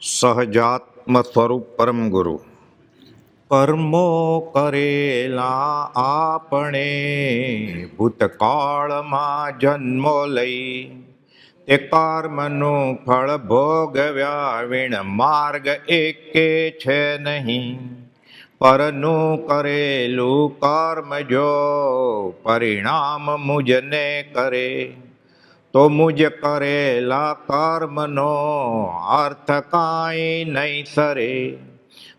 સહજાત્મ સ્વરૂપ પરમ ગુરુ કર્મો કરેલા આપણે ભૂતકાળમાં જન્મો લઈ તે કર્મનું ફળ ભોગવ્યા વિણ માર્ગ એકે છે નહીં. પરનું કરેલું કર્મ જો પરિણામ મુજને કરે તો મુજ કરેલા કર્મનો અર્થ કાંઈ નહીં સરે.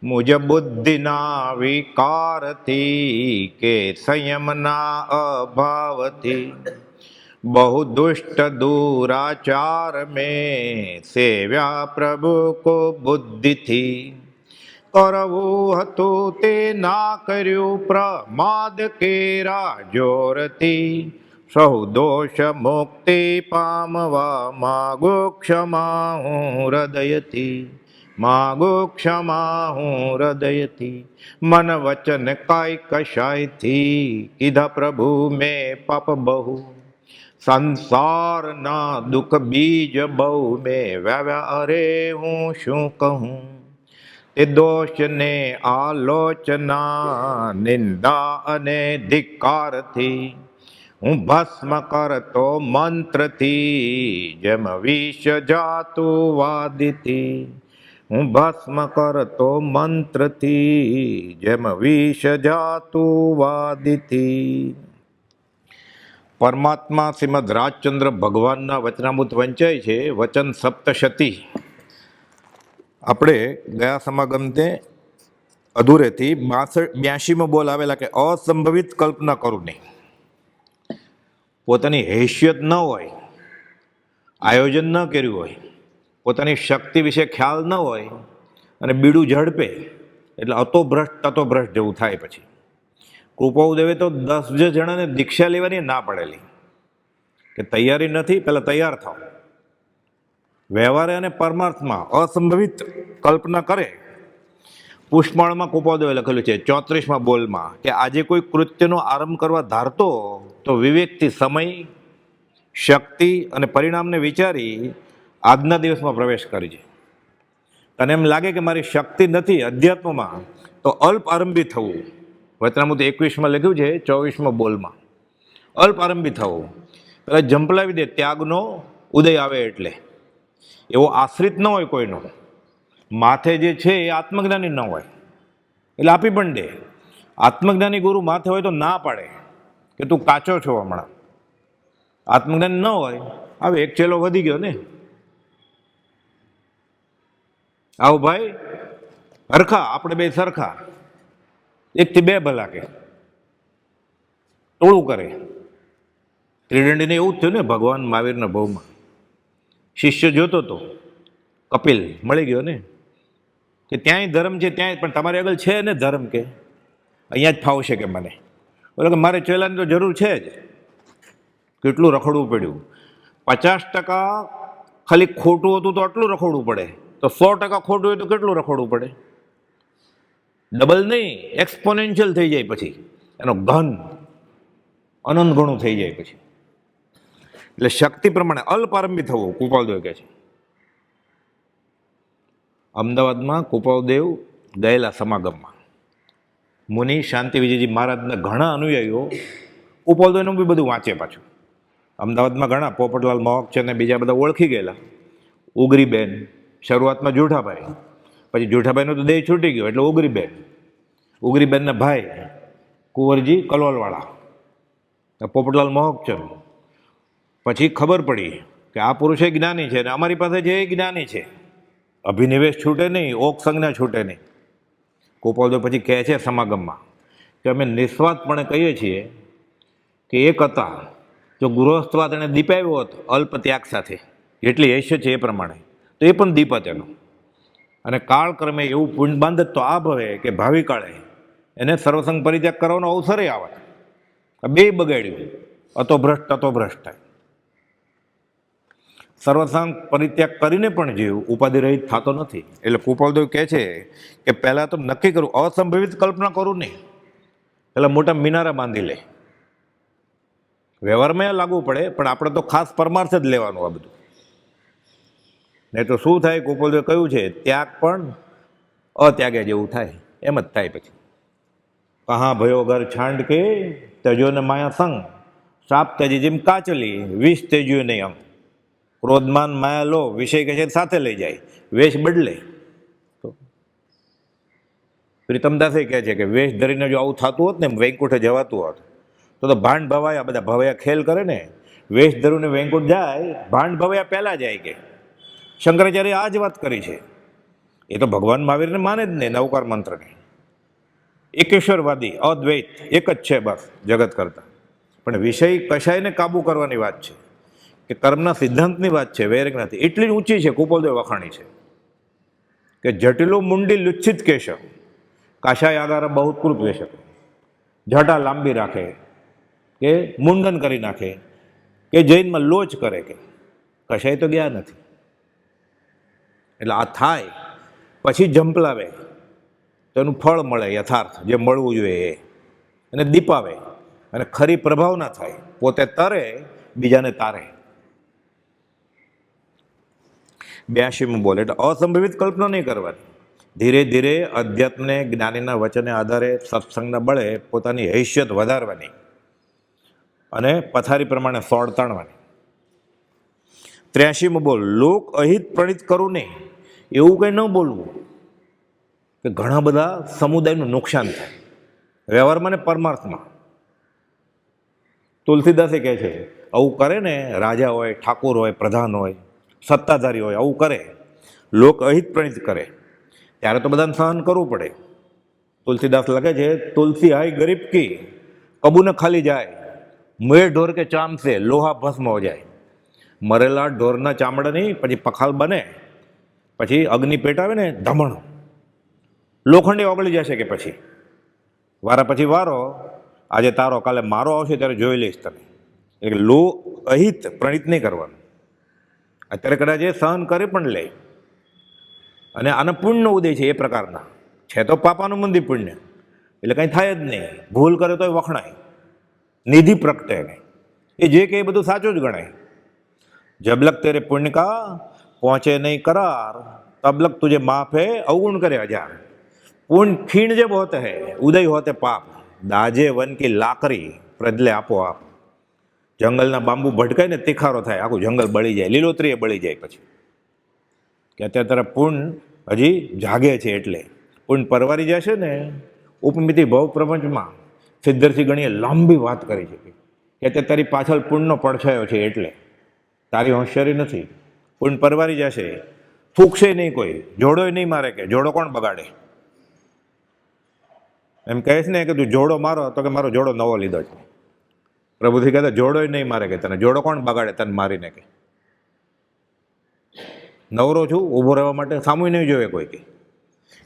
મુજ બુદ્ધિના વિકારથી કે સંયમના અભાવથી બહુ દુષ્ટ દુરાચાર મેં સેવ્યા પ્રભુ કો બુદ્ધિથી. કરવું હતું તે ના કર્યું પ્રમાદ કેરા જોરથી. સહુ દોષ મુક્તિ પામવા માગો ક્ષમા હું હૃદયથી. માગો ક્ષમા હું હૃદયથી. મન વચન કાય કશાયથી કીધા પ્રભુ મેં પાપ બહુ. સંસારના દુઃખ બીજ બહુ મેં વાવ્યા અરે હું શું કહું. તે દોષને આલોચના નિંદા અને ધિક્કારથી હું ભસ્મ કરતો મંત્રથી જેમ વિષ જાતું વાદીથી. હું ભસ્મ કરતો મંત્રથી જેમ વિષ જાતું વાદીથી. પરમાત્મા શ્રીમદ રાજચંદ્ર ભગવાનના વચનામૃત વંચાય છે વચન સપ્તશતી. આપણે ગયા સમાગમતે અધૂરેથી 82માં બોલ આવેલા કે અસંભવિત કલ્પના કરું નહીં. પોતાની હેસિયત ન હોય, આયોજન ન કર્યું હોય, પોતાની શક્તિ વિશે ખ્યાલ ન હોય અને બીડું ઝડપે એટલે તતોભ્રષ્ટ જેવું થાય. પછી કૃપાઉદેવે તો 10 જણાને દીક્ષા લેવાની ના પડેલી કે તૈયારી નથી, પહેલાં તૈયાર થાવ. વ્યવહારે અને પરમાર્થમાં અસંભવિત કલ્પના કરે. પુષ્પમાળામાં કૃપાઉદેવે લખેલું છે 34માં બોલમાં કે આજે કોઈ કૃત્યનો આરંભ કરવા ધારતો તો વિવેકથી સમય, શક્તિ અને પરિણામને વિચારી આજના દિવસમાં પ્રવેશ કરજે. તને એમ લાગે કે મારી શક્તિ નથી અધ્યાત્મમાં તો અલ્પ આરંભી થવું. વચનામૃત 21માં લખ્યું છે 24માં બોલમાં અલ્પ આરંભી થવું. પેલા ઝંપલાવી દે ત્યાગનો ઉદય આવે એટલે. એવો આશ્રિત ન હોય કોઈનો. માથે જે છે એ આત્મજ્ઞાની ન હોય એટલે આપી પણ દે. આત્મજ્ઞાની ગુરુ માથે હોય તો ના પાડે કે તું કાચો છો હમણાં. આત્મજ્ઞાની ન હોય હવે એક ચેલો વધી ગયો ને, આવો ભાઈ હરખા આપણે બે સરખા, 1 થી 2 ભલા કે ટોળું કરે. ત્રિદંડીને એવું જ થયું ને ભગવાન મહાવીરના ભવમાં. શિષ્ય જોતો હતો, કપિલ મળી ગયો ને કે ત્યાંય ધર્મ છે, ત્યાંય પણ તમારી આગળ છે ને ધર્મ કે અહીંયા જ ફાવશે કે મને. બોલે કે મારે ચેલાની તો જરૂર છે જ. કેટલું રખડવું પડ્યું. 50% ખાલી ખોટું હતું તો આટલું રખડવું પડે, તો 100% ખોટું હોય તો કેટલું રખડવું પડે. ડબલ નહીં, એક્સપોનેન્શિયલ થઈ જાય. પછી એનો ઘન અનંત ઘણું થઈ જાય. પછી એટલે શક્તિ પ્રમાણે અલ્પારંભી થવું કૃપાલદેવ કહે છે. અમદાવાદમાં કૃપાલદેવ ગયેલા સમાગમમાં મુનિ શાંતિ વિજયજી મહારાજના ઘણા અનુયાયીઓ કૃપાલદેવનું બી બધું વાંચે. પાછું અમદાવાદમાં ઘણા પોપટલાલ મોહક છે ને બીજા બધા ઓળખી ગયેલા. ઉગરીબેન શરૂઆતમાં જુઠાભાઈ, પછી જુઠાભાઈનો તો દેહ છૂટી ગયો એટલે ઉગરીબેન. ઉગરીબેનના ભાઈ કુંવરજી કલોલવાળા, પોપટલાલ મોહક છે. પછી ખબર પડી કે આ પુરુષ એ જ્ઞાની છે ને અમારી પાસે જે જ્ઞાની છે. અભિનિવેશ છૂટે નહીં, ઓક સંજ્ઞા છૂટે નહીં. કૃપાલદેવ પછી કહે છે સમાગમમાં કે અમે નિસ્વાર્થપણે કહીએ છીએ કે એક હતા, જો ગૃહસ્થવાદ એને દીપાવ્યો હોત અલ્પ ત્યાગ સાથે જેટલી હેસ્ય છે એ પ્રમાણે તો એ પણ દીપત એનો. અને કાળક્રમે એવું પુણ્ય બાંધત તો આ ભવે કે ભાવિ કાળે એને સર્વસંગ પરિત્યાગ કરવાનો અવસરે આવે. આ બે બગાડ્યું, તતોભ્રષ્ટ થાય. સર્વસંગ પરિત્યાગ કરીને પણ જીવ ઉપાધિ રહિત થતો નથી. એટલે કૃપાલદેવ કહે છે કે પહેલાં તો નક્કી કરું, અસંભવિત કલ્પના કરું નહીં. પહેલાં મોટા મિનારા બાંધી લે. વ્યવહારમાં લાગવું પડે પણ આપણે તો ખાસ પરમાર્થ જ લેવાનું. આ બધું નહીં તો શું થાય? ગોપાલદેવે કહ્યું છે, ત્યાગ પણ અત્યાગે જેવું થાય, એમ જ થાય પછી. કહા ભયો ઘર છાંડ કે તજો ને માયા સંગ, સાપ તજી જેમ કાચલી, વિષ તેજ્યું નહીં અંગ. ક્રોધમાન માયા લો, વિષય કહે છે સાથે લઈ જાય, વેશ બદલે. તો પ્રીતમદાસે કહે છે કે વેશ ધરીને જો આવું થતું હોત ને, વૈકુંઠે જવાતું હોત તો ભાંડ ભવાયા, બધા ભવાયા ખેલ કરે ને, વેશ ધરુને વૈકુંઠ જાય, ભાંડ ભવાયા પહેલા જાય કે. શંકરાચાર્ય આ જ વાત કરી છે. એ તો ભગવાન મહાવીરને માને જ નહીં, નવકાર મંત્રને. એકેશ્વરવાદી, અદ્વૈત એક જ છે બસ જગત કરતા. પણ વિષય કશાયને કાબુ કરવાની વાત છે, કે કર્મના સિદ્ધાંતની વાત છે, વૈરાગ નથી. એટલી જ ઊંચી છે, ગોપાલદેવ વખાણી છે કે જટિલો મુંડી લુચ્છિત કેશ, કાશાય આગારા બહુકૃત વેશ. જટા લાંબી રાખે કે મુંડન કરી નાખે કે જૈનમાં લોચ કરે કે કશાય તો ગયા નથી. એટલે આ થાય પછી ઝંપલાવે તો એનું ફળ મળે, યથાર્થ જે મળવું જોઈએ એ, અને દીપાવે, અને ખરી પ્રભાવ ના થાય, પોતે તરે બીજાને તારે. 82 બોલે એટલે અસંભવિત કલ્પના નહીં કરવાની. ધીરે ધીરે અધ્યાત્મને જ્ઞાનીના વચને આધારે સત્સંગના બળે પોતાની હૈસિયત વધારવાની અને પથારી પ્રમાણે સોળ તાણવાની. 83 બોલ લોક અહિત પ્રણિત કરું નહીં, એવું કંઈ ન બોલવું કે ઘણા બધા સમુદાયનું નુકસાન થાય વ્યવહારમાં ને પરમાર્થમાં. તુલસીદાસે કહે છે આવું કરે ને, રાજા હોય, ઠાકોર હોય, પ્રધાન હોય, સત્તાધારી હોય, આવું કરે, લોક અહિત પ્રણિત કરે, ત્યારે તો બધાને સહન કરવું પડે. તુલસીદાસ લખે છે, તુલસી હાય ગરીબ કી કબૂ ન ખાલી જાય, મુએ ઢોર કે ચામ સે લોહા ભસ્મ હો જાય. મરેલા ઢોરના ચામડાની પછી પખાલ બને, પછી અગ્નિ પેટાવે ને ધમણ, લોખંડે ઓગળી જશે કે પછી વારા પછી વારો, આજે તારો કાલે મારો આવશે ત્યારે જોઈ લઈશ તમે. એટલે લો અહિત પ્રણિત નહીં કરવાનું. અત્યારે કદાચ એ સહન કરી પણ લે, અને આના પુણ્યનો ઉદય છે એ પ્રકારના છે, તો પાપાનું મંદિર પુણ્ય એટલે કંઈ થાય જ નહીં. ભૂલ કરે તોય વખણાય, નિધિ પ્રગટે નહીં, એ જે કે એ બધું સાચું જ ગણાય. જબલક તેરે પુણ્ય કા પહોંચે નહીં કરાર, તબલક તુજે માફ હે અવગુણ કરે હજાર. પુण्य खीण जब होते हैं उदय होते पाप, दाजे वन की लाकरी प्रजले आपो आप. જંગલના બાંબુ ભટકાય ને તીખારો થાય, આખું જંગલ બળી જાય, લીલોતરીએ બળી જાય. પછી કે અત્યારે તારા પુણ્ય હજી જાગે છે, એટલે પુણ્ય પરવારી જશે ને. ઉપમિતિ ભવ પ્રપંચમાં સિદ્ધર્ષિ ગણીએ લાંબી વાત કરી છે કે અત્યારે તારી પાછળ પુણ્યનો પડછાયો છે, એટલે તારી હોશિયારી નથી. પુણ્ય પરવારી જશે, ફૂંકશે નહીં કોઈ, જોડોય નહીં મારે કે જોડો કોણ બગાડે. એમ કહે છે ને કે તું જોડો મારો, તો કે મારો જોડો નવો લીધો છે. પ્રભુથી કહેતા જોડોય નહીં મારે કે તને જોડો કોણ બગાડે, તને મારીને કે નવરો છું ઊભો રહેવા માટે, સામું નહીં જોવે કોઈ કે.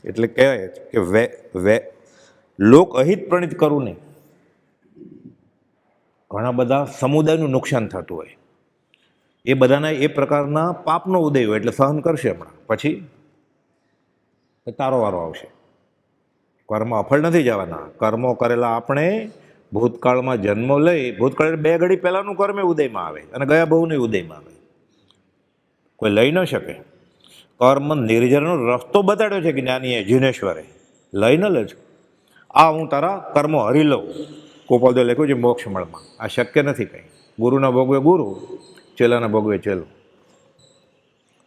એટલે કહેવાય કે લોક અહિત પ્રણિત કરવું નહીં. ઘણા બધા સમુદાયનું નુકસાન થતું હોય, એ બધાના એ પ્રકારના પાપનો ઉદય હોય, એટલે સહન કરશે હમણાં, પછી તારો વારો આવશે. કર્મ અફળ નથી જવાના. કર્મો કરેલા આપણે ભૂતકાળમાં જન્મો લઈ, ભૂતકાળ 2 ઘડી પહેલાંનું કર્મ ઉદયમાં આવે અને ગયા બહુને ઉદયમાં આવે, કોઈ લઈ ન શકે. કર્મ નિર્જરનો રસ્તો બતાડ્યો છે જ્ઞાનીએ, જીનેશ્વરે, લઈ ન લેજો. આ હું તારા કર્મો હરી લઉં. ગોપાલદેવ લખ્યું છે મોક્ષમળમાં, આ શક્ય નથી કંઈ. ગુરુના ભોગવે ગુરુ, ચેલાના ભોગવે ચેલો.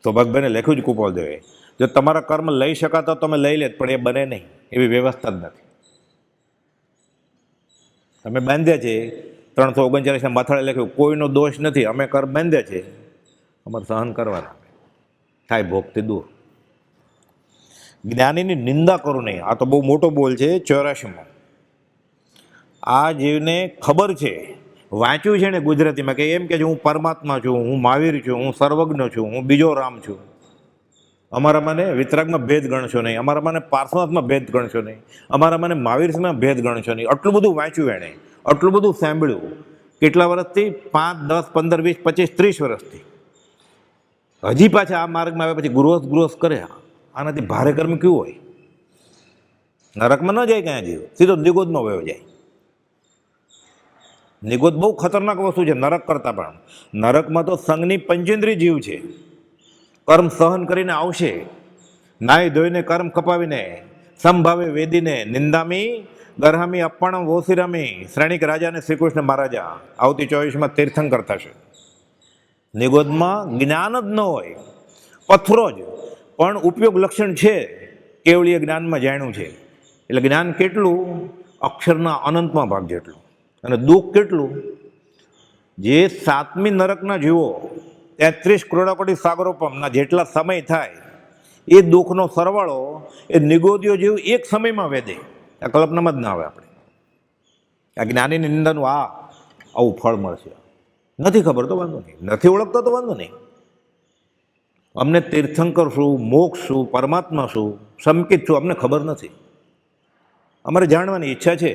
તો ભગભાઈને લખ્યું જ ગોપાલદેવે, જો તમારા કર્મ લઈ શકાતા તમે લઈ લે, પણ એ બને નહીં, એવી વ્યવસ્થા જ નથી. અમે બાંધ્યા છે 339 માથાળે લખ્યું, કોઈનો દોષ નથી, અમે કર્મ બાંધ્યા છે, અમારે સહન કરવાના, થાય ભોગથી દૂર. જ્ઞાનીની નિંદા કરું નહીં, આ તો બહુ મોટો બોલ છે. 84. આ જીવને ખબર છે, વાંચ્યું છે ને ગુજરાતીમાં, કે એમ કે હું પરમાત્મા છું, હું મહાવીર છું, હું સર્વજ્ઞ છું, હું બીજો રામ છું. અમારા મને વિતરાગમાં ભેદ ગણશો નહીં, અમારા મને પાર્શ્વનાથમાં ભેદ ગણશો નહીં, અમારા મને મહાવીરમાં ભેદ ગણશો નહીં. આટલું બધું વાંચ્યું એણે, આટલું બધું સાંભળ્યું, કેટલા વર્ષથી? 5, 10, 15, 20, 25, 30 વર્ષથી. હજી પાછા આ માર્ગમાં આવે પછી ગુરોસ કરે. આનાથી ભારે કર્મ કેવું હોય? નરકમાં ન જાય ક્યાં જીવ, સીધો નિગોદમાં વયો જાય. નિગોદ બહુ ખતરનાક વસ્તુ છે નરક કરતાં પણ. નરકમાં તો સંઘની પંચેન્દ્રિય જીવ છે, કર્મ સહન કરીને આવશે, નાહી ધોઈને કર્મ કપાવીને, સમભાવે વેદીને, નિંદામી ગરહામી અપ્પણમ વોસિરામી, શ્રેણિક રાજા અને શ્રી કૃષ્ણ મહારાજા આવતી 24માં તીર્થંકર થશે. નિગોદમાં જ્ઞાન જ ન હોય, પથ્થરો જ, પણ ઉપયોગ લક્ષણ છે, કેવળીય જ્ઞાનમાં જાણ્યું છે. એટલે જ્ઞાન કેટલું? અક્ષરના અનંતમાં ભાગ જેટલું. અને દુઃખ કેટલું? જે 7મી નરકના જીવો 33 કરોડાકોટી સાગરોપમના જેટલા સમય થાય એ દુઃખનો સરવાળો એ નિગોદીઓ જેવું એક સમયમાં વેદે. આ કલ્પનામાં જ ના આવે આપણે. આ જ્ઞાનીની નિંદાનું આવું ફળ મળશે. નથી ખબર તો વાંધો નહીં, નથી ઓળખતો તો વાંધો નહીં. અમને તીર્થંકર શું, મોક્ષ શું, પરમાત્મા શું, સંકિત શું, અમને ખબર નથી. અમારે જાણવાની ઈચ્છા છે.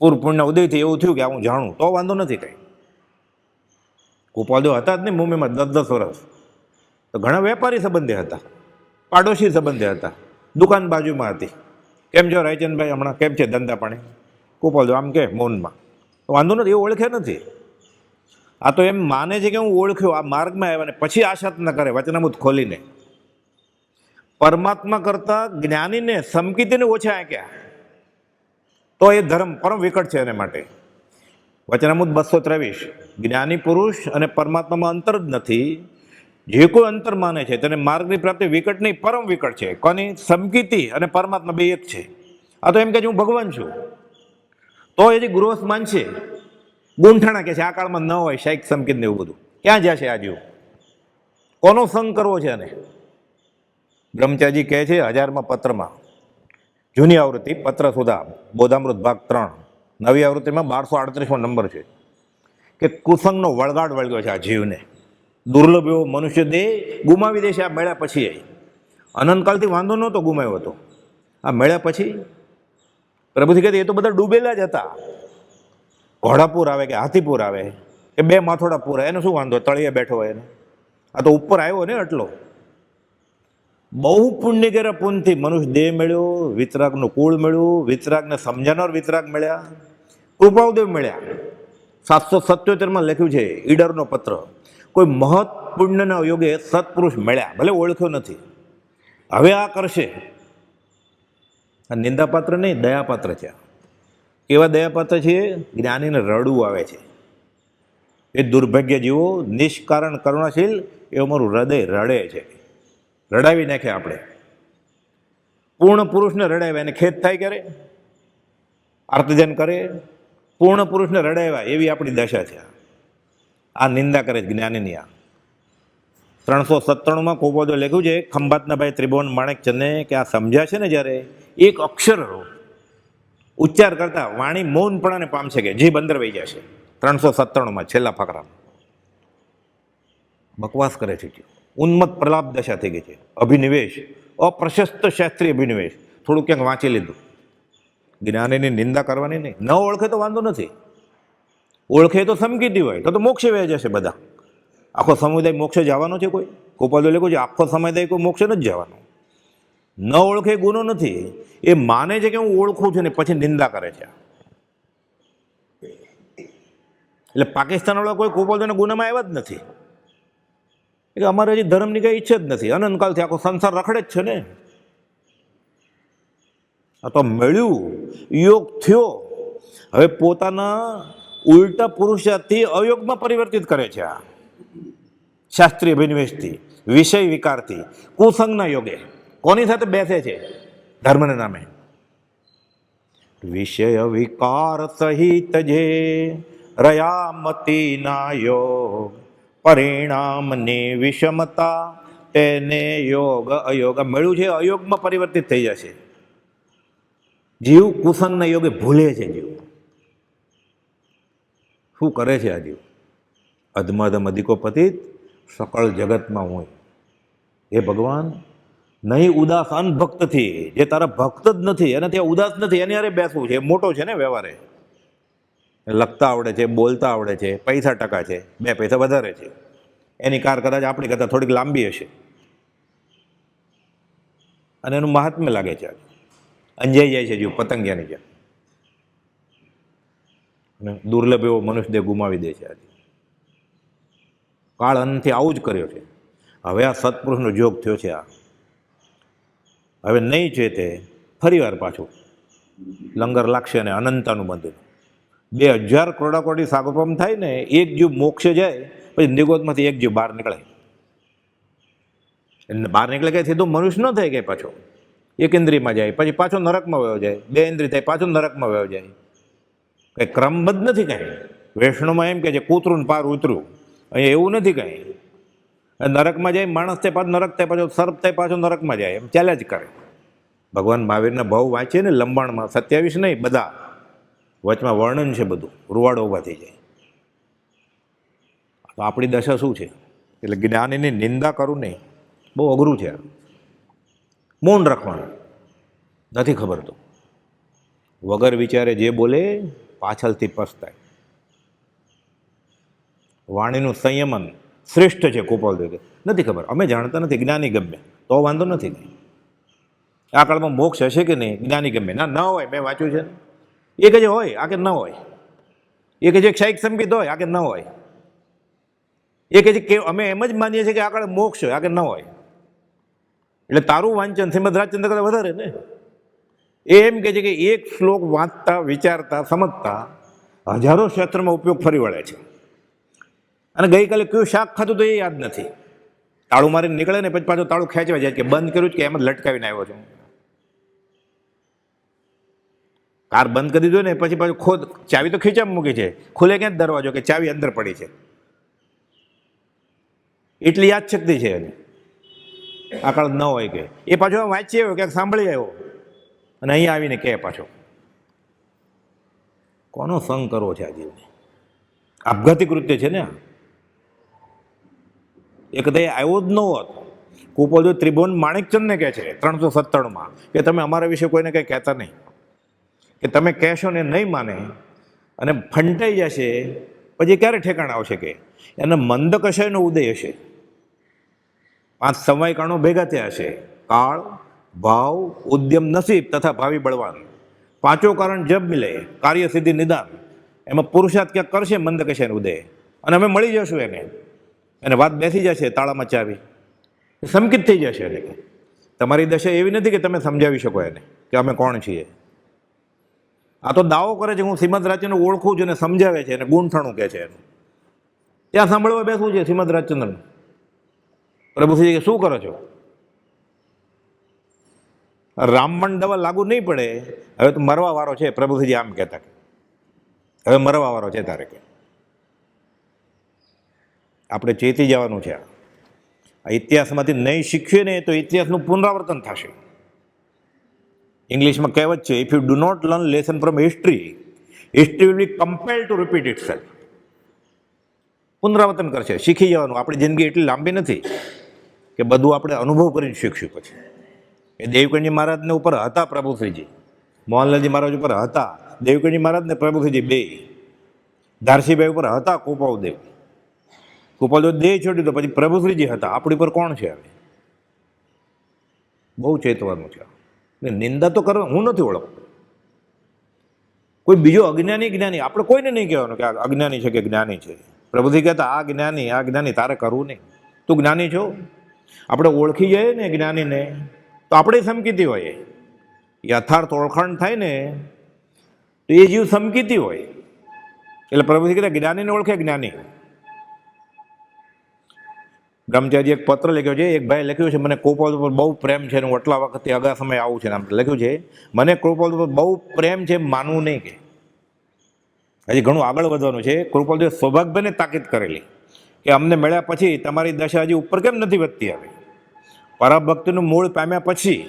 પૂર્વપુણ્યના ઉદયથી એવું થયું કે હું જાણું તો વાંધો નથી કંઈ. ગોપાલદેવ હતા જ નહીં મુંબઈમાં 10-10 વર્ષ, તો ઘણા વેપારી સંબંધે હતા, પાડોશી સંબંધે હતા, દુકાન બાજુમાં હતી. કેમ છો રાયચંદભાઈ, હમણાં કેમ છે ધંધા પાણી? ગોપાલદેવ આમ કે મૌનમાં, તો વાંધો નથી, એ ઓળખ્યા નથી. આ તો એમ માને છે કે હું ઓળખ્યો, આ માર્ગમાં આવ્યા ને પછી આશાત ન કરે વચનામૃત ખોલીને. પરમાત્મા કરતા જ્ઞાનીને સમકીતીને ઓછા આંક્યા તો એ ધર્મ પરમ વિકટ છે એને માટે. વચનામૃત 223, જ્ઞાની પુરુષ અને પરમાત્મામાં અંતર જ નથી. જે કોઈ અંતર માને છે તેને માર્ગની પ્રાપ્તિ વિકટ નહીં, પરમ વિકટ છે. કોની? સમકીતી અને પરમાત્મા બે એક છે. આ તો એમ કે હું ભગવાન છું તો એ જે ગૃહસ્થ માનશે, ગુંઠાણા કે છે આ કાળમાં ન હોય શાઈક સમકીત ને એવું બધું. ક્યાં જશે આ જીવ? કોનો સંગ કરવો છે એને? બ્રહ્મચારી કહે છે 1000માં પત્રમાં, જૂની આવૃત્તિ પત્ર સુધા બોધામૃત ભાગ 3, નવી આવૃત્તિમાં 1238મો નંબર છે કે કુસંગનો વળગાડ વળગ્યો છે આ જીવને. દુર્લભ એવો મનુષ્ય દેહ ગુમાવી દેશે આ મળ્યા પછી. અનંતકાલથી વાંધો નહોતો ગુમાવ્યો હતો, આ મળ્યા પછી પ્રભુથી કહેતી એ તો બધા ડૂબેલા જ હતા. ઘોડાપૂર આવે કે હાથીપૂર આવે કે 2 માથોડા પૂર, એને શું વાંધો? તળિયે બેઠો હોય એને. આ તો ઉપર આવ્યો ને એટલો. બહુ પુણ્ય કર્યા પુણ્યથી મનુષ્ય દેહ મળ્યો, વિતરાગનું કુળ મળ્યું, વિતરાગને સમજાવનાર વિતરાગ મળ્યા, કૃપાદેવ મળ્યા. 777માં લખ્યું છે ઈડરનો પત્ર, કોઈ મહત પુણ્યના યોગે સત્પુરુષ મળ્યા, ભલે ઓળખ્યો નથી. હવે આ કરશે. આ નિંદાપાત્ર નહીં, દયાપાત્ર છે. કેવા દયાપાત્ર છે? જ્ઞાનીને રડવું આવે છે. એ દુર્ભાગ્ય જીવો નિષ્કારણ કરુણાશીલ એવું મારું હૃદય રડે છે. રડાવી નાખે આપણે. પૂર્ણ પુરુષને રડાવ્યા એને ખેદ થાય ક્યારે? આર્તજન કરે. પૂર્ણ પુરુષને રડાવ્યા એવી આપણી દશા છે. આ નિંદા કરે છે જ્ઞાનીની. આ 397માં કોપોદો લખ્યું છે ખંભાતના ભાઈ ત્રિભુવન માણેકચંદને કે આ સમજ્યા છે ને જ્યારે એક અક્ષર ઉચ્ચાર કરતા વાણી મૌનપણાને પામશે કે જીભ અંદર વહી જશે. 397માં છેલ્લા ફકરામાં બકવાસ કરે છે. ઉન્મત્ત પ્રલાપ દશા થઈ ગઈ છે. અભિનિવેશ, અપ્રશસ્ત શાસ્ત્રીય અભિનિવેશ. થોડું ક્યાંક વાંચી લીધું. જ્ઞાનીની નિંદા કરવાની નહીં. ન ઓળખે તો વાંધો નથી, ઓળખે તો સમકીતી હોય તો મોક્ષે વહી જશે બધા. આખો સમુદાય મોક્ષે જવાનો છે કોઈ? ગોપાલ લખ્યું છે આખો સમુદાય કોઈ મોક્ષે નથી જવાનો. ન ઓળખે ગુનો નથી, એ માને છે કે હું ઓળખું છું ને પછી નિંદા કરે છે. એટલે પાકિસ્તાન વાળા કોઈ ગોપાલને ગુનામાં આવ્યા જ નથી. એટલે અમારે હજી ધર્મની કઈ ઈચ્છા જ નથી. અનંતકાલથી આખો સંસાર રખડે જ છે ને. આ તો મળ્યું, યોગ થયો, હવે પોતાના ઉલટા પુરુષાર્થથી અયોગમાં પરિવર્તિત કરે છે. આ શાસ્ત્રીય અભિનિવેશથી, વિષય વિકારથી, કુસંગના યોગે કોની સાથે બેસે છે? ધર્મના નામે. વિષય વિકાર સહિત જે રયામતી ના યોગ, પરિણામની વિષમતા તેને યોગ અયોગ. મળ્યું છે અયોગમાં પરિવર્તિત થઈ જશે. જીવ કુસંગના યોગે ભૂલે છે. જીવ શું કરે છે? આ જીવ અધમધમ અધિકોપતિત સકળ જગતમાં હું. એ ભગવાન નહીં ઉદાસ અનભક્તથી, જે તારા ભક્ત જ નથી એને ત્યાં ઉદાસ નથી, એની હારે બેસવું છે. મોટો છે ને વ્યવહારે, લખતા આવડે છે, બોલતા આવડે છે, પૈસા ટકા છે, 2 પૈસા વધારે છે. એની કાર કદાચ આપણી કરતાં થોડીક લાંબી હશે અને એનું મહાત્મ્ય લાગે છે. અંજાઈ જાય છે જીવ પતંગિયાની જેમ. અને દુર્લભ એવો મનુષ્ય દેહ ગુમાવી દે છે. આજે કાળ અનંતથી આવું જ કર્યો છે. હવે આ સત્પુરુષનો જોગ થયો છે. આ હવે નહીં છે તે ફરીવાર પાછું લંગર લાગશે અને અનંતાનું બંધન. 2000 કરોડાકોટી સાગરોપમ થાય ને, એક જીવ મોક્ષે જાય પછી નિગોદમાંથી એક જીવ બહાર નીકળે. બહાર નીકળે કે સીધું મનુષ્ય ન થાય કે પાછો એક ઇન્દ્રિયમાં જાય, પછી પાછો નરકમાં વયો જાય, 2 ઇન્દ્રિય થાય પાછો નરકમાં વયો જાય. કંઈ ક્રમબદ્ધ નથી કાંઈ. વૈષ્ણવમાં એમ કે છે કૂતરું પાર ઉતરું, અહીંયા એવું નથી કાંઈ. નરકમાં જાય માણસ થાય પાછો નરક થાય, પાછો સર્પ થાય પાછો નરકમાં જાય, એમ ચાલ્યા જ કરે. ભગવાન મહાવીરના ભાવ વાંચીએ ને લંબાણમાં 27 નહીં બધા, વચમાં વર્ણન છે બધું, રૂવાડો ઊભા થઈ જાય. તો આપણી દશા શું છે? એટલે જ્ઞાનીની નિંદા કરું નહીં, બહુ અઘરું છે. મૌન રાખવાનું, નથી ખબર તો વગર વિચારે જે બોલે પાછળથી પસ્તાય. વાણીનું સંયમન શ્રેષ્ઠ છે. કૃપાલદેવ નથી ખબર, અમે જાણતા નથી, જ્ઞાની ગમે તો વાંધો નથી. આ કાળમાં મોક્ષ હશે કે નહીં? જ્ઞાની ગમે ના ન હોય, મેં વાંચ્યું છે ને. એ કે જે હોય આ કે ન હોય, એ કે જે ક્ષયિક સંકેત હોય આ કે ન હોય, એ કે જે અમે એમ જ માનીએ છીએ કે આ કાળે મોક્ષ હોય આ કે ન હોય. એટલે તારું વાંચન શ્રીમદ રાજચંદ્ર કરતાં વધારે ને. એ એમ કહે છે કે એક શ્લોક વાંચતા વિચારતા સમજતા હજારો ક્ષેત્રમાં ઉપયોગ ફરી વળે છે. અને ગઈકાલે કયું શાક ખાતું તો એ યાદ નથી. તાળું મારીને નીકળે ને પછી પાછું તાળું ખેંચવા જાય કે બંધ કર્યું કે એમ જ લટકાવીને આવ્યો છું. કાર બંધ કરી દીધો ને પછી પાછું ખોદ ચાવી તો ખીચામાં મૂકી છે, ખુલે ક્યાં દરવાજો કે ચાવી અંદર પડી છે. એટલી યાદશક્તિ છે એની. આ કાળ ન હોય કે એ પાછો વાંચી આવ્યો ક્યાંક સાંભળી આવ્યો અને અહીંયા આવીને કહે પાછો. કોનો સંગ કરવો છે આ જીવને? આપઘાતી કૃત્ય છે ને. એ કદાચ આવ્યો જ ન હોત. કુપોલદેવ ત્રિભુવન માણેકચંદને કહે છે 397માં કે તમે અમારા વિશે કોઈને કંઈ કહેતા નહીં, કે તમે કહેશો ને નહીં માને અને ફંટાઈ જશે પછી ક્યારે ઠેકાણ આવશે? કે એને મંદ કશાયનો ઉદય હશે. 5 સમય કારણો ભેગા થયા હશે: કાળ, ભાવ, ઉદ્યમ, નસીબ તથા ભાવિ બળવાન. 5 કારણ જબ મિલે, કાર્ય સિદ્ધિ નિદાન. એમાં પુરુષાર્થ ક્યાંક કરશે મંદ કશાયનો ઉદય, અને અમે મળી જશું એને વાત બેસી જશે તાળામાં ચાવી, સંકિત થઈ જશે. એને કે તમારી દશા એવી નથી કે તમે સમજાવી શકો એને કે અમે કોણ છીએ. આ તો દાવો કરે છે હું શ્રીમદ રાજચંદ્ર ઓળખું છું અને સમજાવે છે અને ગુંઠણું કહે છે એનું. ત્યાં સાંભળવા બેસવું છે શ્રીમદ રાજચંદ્રનું. પ્રભુશ્રી કે શું કરો છો? રામમણ દવા લાગુ નહીં પડે, હવે તો મરવા વાળો છે. પ્રભુશ્રી આમ કહેતા હવે મરવા વાળો છે તારે. કે આપણે ચેતી જવાનું છે. આ ઇતિહાસમાંથી નહીં શીખીએ ને તો ઇતિહાસનું પુનરાવર્તન થશે. ઇંગ્લિશમાં કહેવત છે, if you do not learn lesson from history, history will be compelled to repeat itself. પુનરાવર્તન કરશે. શીખી જવાનું. આપણી જિંદગી એટલી લાંબી નથી કે બધું આપણે અનુભવ કરીને શીખશું. પછી એ દેવકણજી મહારાજને ઉપર હતા પ્રભુશ્રીજી, મોહનલાલજી મહારાજ ઉપર હતા દેવકણજી મહારાજને પ્રભુશ્રીજી બે. ધારસીભાઈ ઉપર હતા કૃપાલદેવ. કૃપાલદેવ દેહ છોડી દો પછી પ્રભુશ્રીજી હતા. આપણી પર કોણ છે? હવે બહુ ચેતવાનું છે. નિંદા તો કરવા હું નથી ઓળખતો. કોઈ બીજો અજ્ઞાની જ્ઞાની આપણે કોઈને નહીં કહેવાનું કે આ અજ્ઞાની છે કે જ્ઞાની છે. પ્રભુજી કહેતા આ જ્ઞાની તારે કરવું નહીં. તું જ્ઞાની છો. આપણે ઓળખી જઈએ ને જ્ઞાનીને તો આપણે સમકીતી હોઈએ. યથાર્થ ઓળખાણ થાય ને તો એ જીવ સમકીતી હોય. એટલે પ્રભુજી કહેતા જ્ઞાનીને ઓળખે જ્ઞાની. બ્રહ્મચારી એક પત્ર લખ્યો છે. એક ભાઈ લખ્યું છે, મને કૃપાલ ઉપર બહુ પ્રેમ છે, હું આટલા વખતથી અગા સમય આવું છે. આમ લખ્યું છે, મને કૃપાલ ઉપર બહુ પ્રેમ છે, માનવું નહીં. કે હજી ઘણું આગળ વધવાનું છે. કૃપાલદેવ સૌભાગ્યને તાકીદ કરેલી કે અમને મળ્યા પછી તમારી દશા હજી ઉપર કેમ નથી વધતી? હવે પરાભક્તિનું મૂળ પામ્યા પછી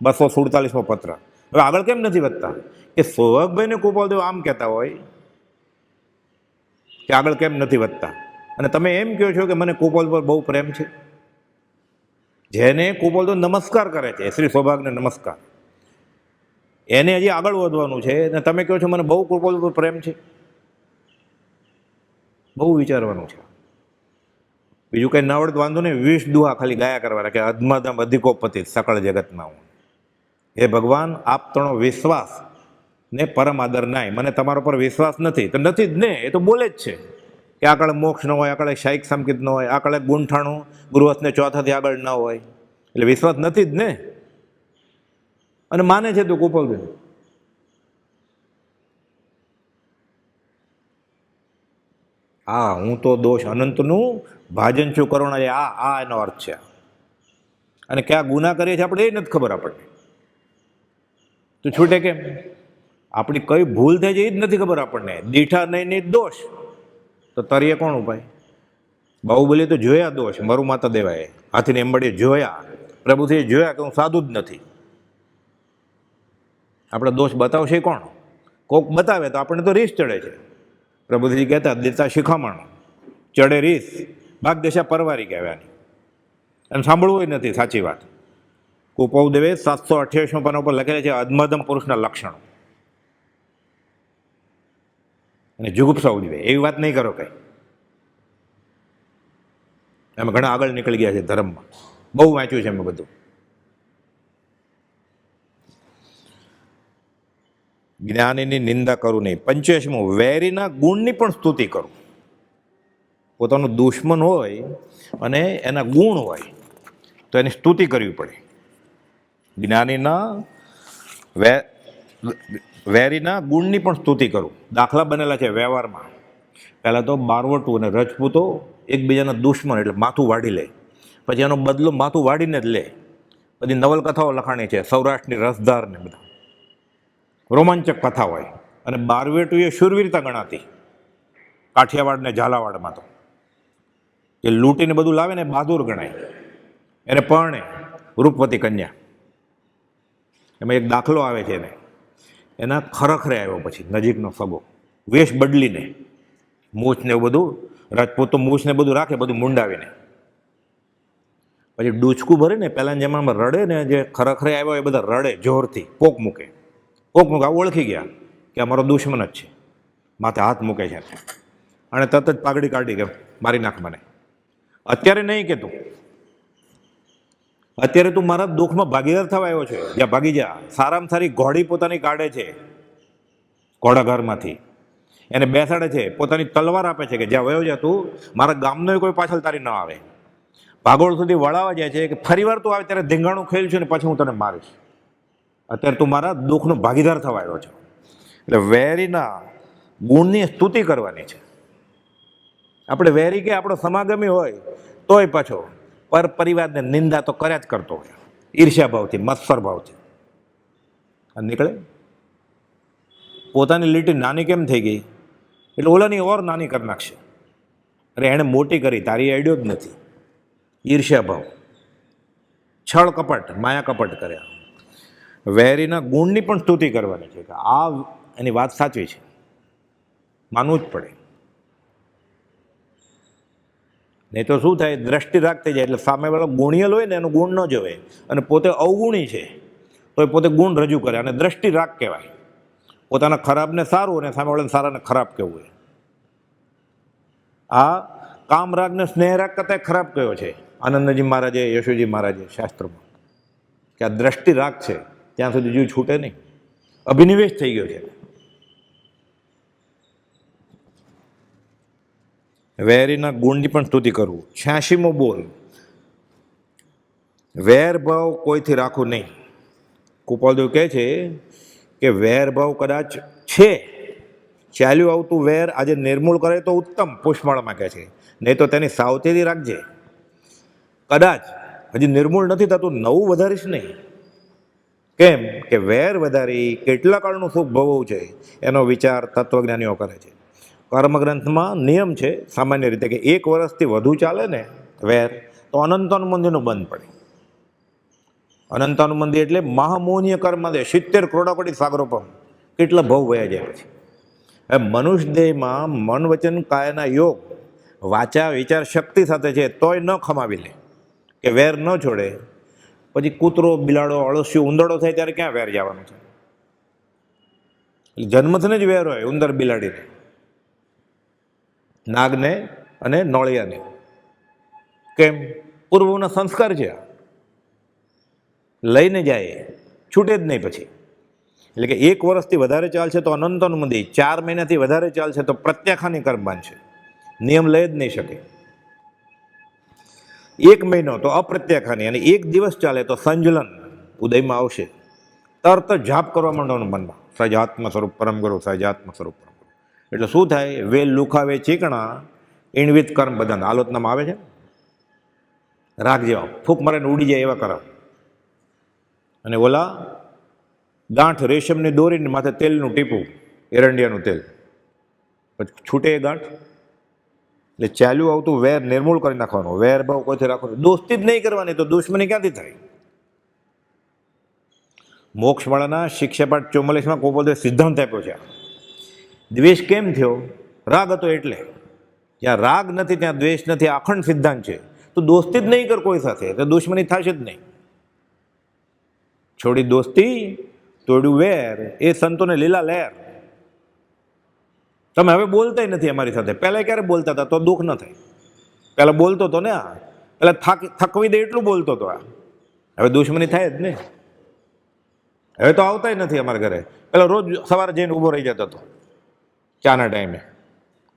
247મો પત્ર, હવે આગળ કેમ નથી વધતા? કે સૌભાગભાઈને કૃપાલદેવ આમ કહેતા હોય કે આગળ કેમ નથી વધતા? અને તમે એમ કહો છો કે મને કૃપાલ પર બહુ પ્રેમ છે. જેને કૃપાલદેવ નમસ્કાર કરે છે, શ્રી સૌભાગને નમસ્કાર, એને હજી આગળ વધવાનું છે અને તમે કહો છો મને બહુ કૃપાલ પર પ્રેમ છે. બહુ વિચારવાનું છે. બીજું કંઈ ના આવડત વાંધો નહીં, 20 દુહા ખાલી ગાયા કરવાના કે અધમધમ અધિકોપતિ સકળ જગતના હું. હે ભગવાન, આપ તણો વિશ્વાસ ને પરમ આદર નાય. મને તમારા પર વિશ્વાસ નથી તો નથી જ ને, એ તો બોલે જ છે. કે આકળે મોક્ષ ન હોય, આકળે શાયિક સંકિત ન હોય, આકળે ગુંઠાણું ગૃહસ્થને ચોથાથી આગળ ન હોય, એટલે વિશ્વાસ નથી જ ને. અને માને છે તું કુપોલબેન? હા, હું તો દોષ અનંતનું ભાજન છું કરુણા, આ એનો અર્થ છે. અને ક્યાં ગુના કરીએ છીએ આપણે એ નથી ખબર આપણને. તું છૂટે કેમ? આપણી કઈ ભૂલ થાય છે એ જ નથી ખબર આપણને. દીઠા નહીં દોષ તો તરીએ કોણ ઉપાય? બાહુબલી તો જોયા દોષ, મરુ માતા દેવાય હાથીને એંબડીએ જોયા, પ્રભુથી જોયા કે હું સાધુ જ નથી. આપણે દોષ બતાવશે કોણ? કોક બતાવે તો આપણને તો રીસ ચડે છે. પ્રભુજી કહેતા દેતા શિખામણ, ચડે રીસ ભાગ દેશા પરવારી કહેવાની. અને સાંભળવું નથી સાચી વાત. કુપોલદેવે 728 પાના ઉપર લખેલા છે અધમધમ પુરુષના લક્ષણો. અને જુગુપ્સા ઉજવે એવી વાત નહીં કરો કઈ. અમે ઘણા આગળ નીકળી ગયા છે ધર્મમાં, બહુ વાંચ્યું છે અમે બધું. જ્ઞાનીની નિંદા કરું નહીં. 85મું, વેરીના ગુણની પણ સ્તુતિ કરું. પોતાનો દુશ્મન હોય અને એના ગુણ હોય તો એની સ્તુતિ કરવી પડે. જ્ઞાનીના વેરીના ગુણની પણ સ્તુતિ કરું. દાખલા બનેલા છે વ્યવહારમાં. પહેલાં તો બારવટું અને રજપૂતો એકબીજાના દુશ્મન એટલે માથું વાઢી લે, પછી એનો બદલો માથું વાઢીને જ લે. બધી નવલકથાઓ લખાણી છે, સૌરાષ્ટ્રની રસધાર ને બધા રોમાંચક કથા હોય. અને બારવેટું એ શૂરવીરતા ગણાતી કાઠિયાવાડ ને ઝાલાવાડમાં. તો એ લૂંટીને બધું લાવે ને બહાદુર ગણાય. એને પરણે રૂપવતી કન્યા. એમાં એક દાખલો આવે છે એને, એના ખરખરે આવ્યો પછી નજીકનો સગો, વેશ બદલીને, મૂછ ને એવું બધું. રાજપૂત તો મૂછ ને બધું રાખે, બધું મુંડાવીને પછી ડૂચકું ભરે ને. પહેલાના જમાનામાં રડે ને, જે ખરખરે આવ્યો એ બધા રડે જોરથી, પોક મૂકે. ઓળખી ગયા કે અમારો દુશ્મન જ છે. માથે હાથ મૂકે છે અને તરત જ પાઘડી કાઢી કે મારી નાખ મને. અત્યારે નહીં કે તું, અત્યારે તું મારા દુઃખમાં ભાગીદાર થવા આવ્યો છે, જ્યાં ભાગી જા. સારામાં સારી ઘોડી પોતાની કાઢે છે ઘોડાઘરમાંથી, એને બેસાડે છે, પોતાની તલવાર આપે છે કે જ્યાં વયો જા તું, મારા ગામનો કોઈ પાછળ તારી ન આવે. ભાગોળ સુધી વળાવવા જાય છે કે ફરી વાર તું આવે ત્યારે ધીંગાણું ખેલ છું ને પછી હું તને મારીશ. અત્યારે તું મારા દુઃખનો ભાગીદાર થવા આવ્યો છો. એટલે વેરીના ગુણની સ્તુતિ કરવાની છે. આપણે વેરી કે આપણો સમાગમી હોય તોય પાછો પર પરિવારને નિંદા તો કર્યા જ કરતો હોય, ઈર્ષ્યા ભાવથી, મત્સર ભાવથી. અને નીકળે પોતાની લીટી નાની કેમ થઈ ગઈ એટલે ઓલાની ઓર નાની કરી નાખશે. અરે એણે મોટી કરી, તારી આઈડિયો જ નથી. ઈર્ષ્યા ભાવ, છળ કપટ, માયા કપટ કર્યા. વેરીના ગુણની પણ સ્તુતિ કરવાની છે કે આ એની વાત સાચી છે, માનવું જ પડે. નહીં તો શું થાય, દ્રષ્ટિ રાગ થઈ જાય. એટલે સામેવાળો ગુણિયલ હોય ને એનું ગુણ ન જોવે, અને પોતે અવગુણી છે તો એ પોતે ગુણ રજૂ કરે, અને દ્રષ્ટિ રાગ કહેવાય. પોતાના ખરાબને સારું અને સામેવાળાને સારાને ખરાબ કહેવું. આ કામ રાગને સ્નેહ રાગ કરતા ખરાબ કયો છે આનંદજી મહારાજે, યશુજી મહારાજે શાસ્ત્રમાં, કે આ દ્રષ્ટિ રાગ છે ત્યાં સુધી જીવ છૂટે નહીં, અભિનિવેશ થઈ ગયો છે. વેરીના ગુણની પણ સ્તુતિ કરવું. 86મો બોલ, વેરભાવ કોઈથી રાખવું નહીં. કુપાલદેવ કહે છે કે વેરભાવ કદાચ છે, ચાલ્યું આવતું વેર આજે નિર્મૂળ કરે તો ઉત્તમ, પુષ્પમાળામાં કહે છે. નહીં તો તેની સાવચેતી રાખજે. કદાચ હજી નિર્મૂળ નથી થતું, નવું વધારીશ નહીં. કેમ કે વેર વધારી કેટલા કાળનું સુખ ભોગવવું છે એનો વિચાર તત્વજ્ઞાનીઓ કરે છે. કર્મગ્રંથમાં નિયમ છે સામાન્ય રીતે કે 1 વર્ષથી વધુ ચાલે ને વેર તો અનંતાનુબંધીનું બંધ પડે. અનંતાનુબંધી એટલે મહામોહનીય કર્મ દે 70 કરોડાપતિ સાગરોપમ, કેટલા ભવ વયા જાય પછી. હવે મનુષ્ય દેહમાં મન વચન કાયના યોગ વાચા વિચાર શક્તિ સાથે છે તોય ન ખમાવી લે કે વેર ન છોડે, પછી કૂતરો, બિલાડો, અળસિયું, ઉંદરડો થાય ત્યારે ક્યાં વેર જવાનું છે? જન્મથને જ વેર હોય ઉંદર બિલાડીને, નાગને અને નોળિયાને. કેમ? પૂર્વના સંસ્કાર છે, લઈને જાય, છૂટે જ નહીં પછી. એટલે કે 1 વર્ષથી વધારે ચાલશે તો અનંતનું મંદિર, 4 મહિનાથી વધારે ચાલશે તો પ્રત્યાખાની કર્મ બાંધશે. નિયમ લઈ જ નહીં શકે. 1 મહિનો તો અપ્રત્યાખાની, અને 1 દિવસ ચાલે તો સંજલન ઉદયમાં આવશે. તરત જ જાપ કરવા માંડવાનું મનમાં, સહજાત્મ સ્વરૂપ પરમ ગુરુ, સહજાત્મ સ્વરૂપ પરમ ગુરુ. એટલે શું થાય? વેલ લુખાવે ચીકણા, ઇણવિત કર્મ બધાને આલોચનામાં આવે છે. રાગ જેવા ફૂંક મારે ઉડી જાય એવા કરમ, અને ઓલા ગાંઠ રેશમની દોરીને માથે તેલનું ટીપું, એરંડિયાનું તેલ, પછી છૂટે એ ગાંઠ. એટલે ચાલ્યું આવતું વેર નિર્મૂળ કરી નાખવાનું, વેર ભાવ કોઈથી રાખવાનું, દોસ્તી જ નહીં કરવાની તો દુશ્મની ક્યાંથી થાય? મોક્ષવાળાના શિક્ષાપાઠ 44માં કોપોદે સિદ્ધાંત આપ્યો છે. દ્વેષ કેમ થયો? રાગ હતો એટલે. જ્યાં રાગ નથી ત્યાં દ્વેષ નથી, અખંડ સિદ્ધાંત છે. તો દોસ્તી જ નહીં કર કોઈ સાથે તો દુશ્મની થશે જ નહીં. છોડી દોસ્તી તોડ્યું વેર, એ સંતોને લીલા લહેર. તમે હવે બોલતા નથી અમારી સાથે, પહેલા ક્યારે બોલતા હતા તો દુઃખ ન થાય? પહેલા બોલતો હતો ને, આ પહેલા થકવી દે એટલું બોલતો હતો. આ હવે દુશ્મની થાય જ ને. હવે તો આવતા નથી અમારા ઘરે. પેલા રોજ સવારે જઈને ઊભો રહી જતો હતો, ચાના ટાઈમે,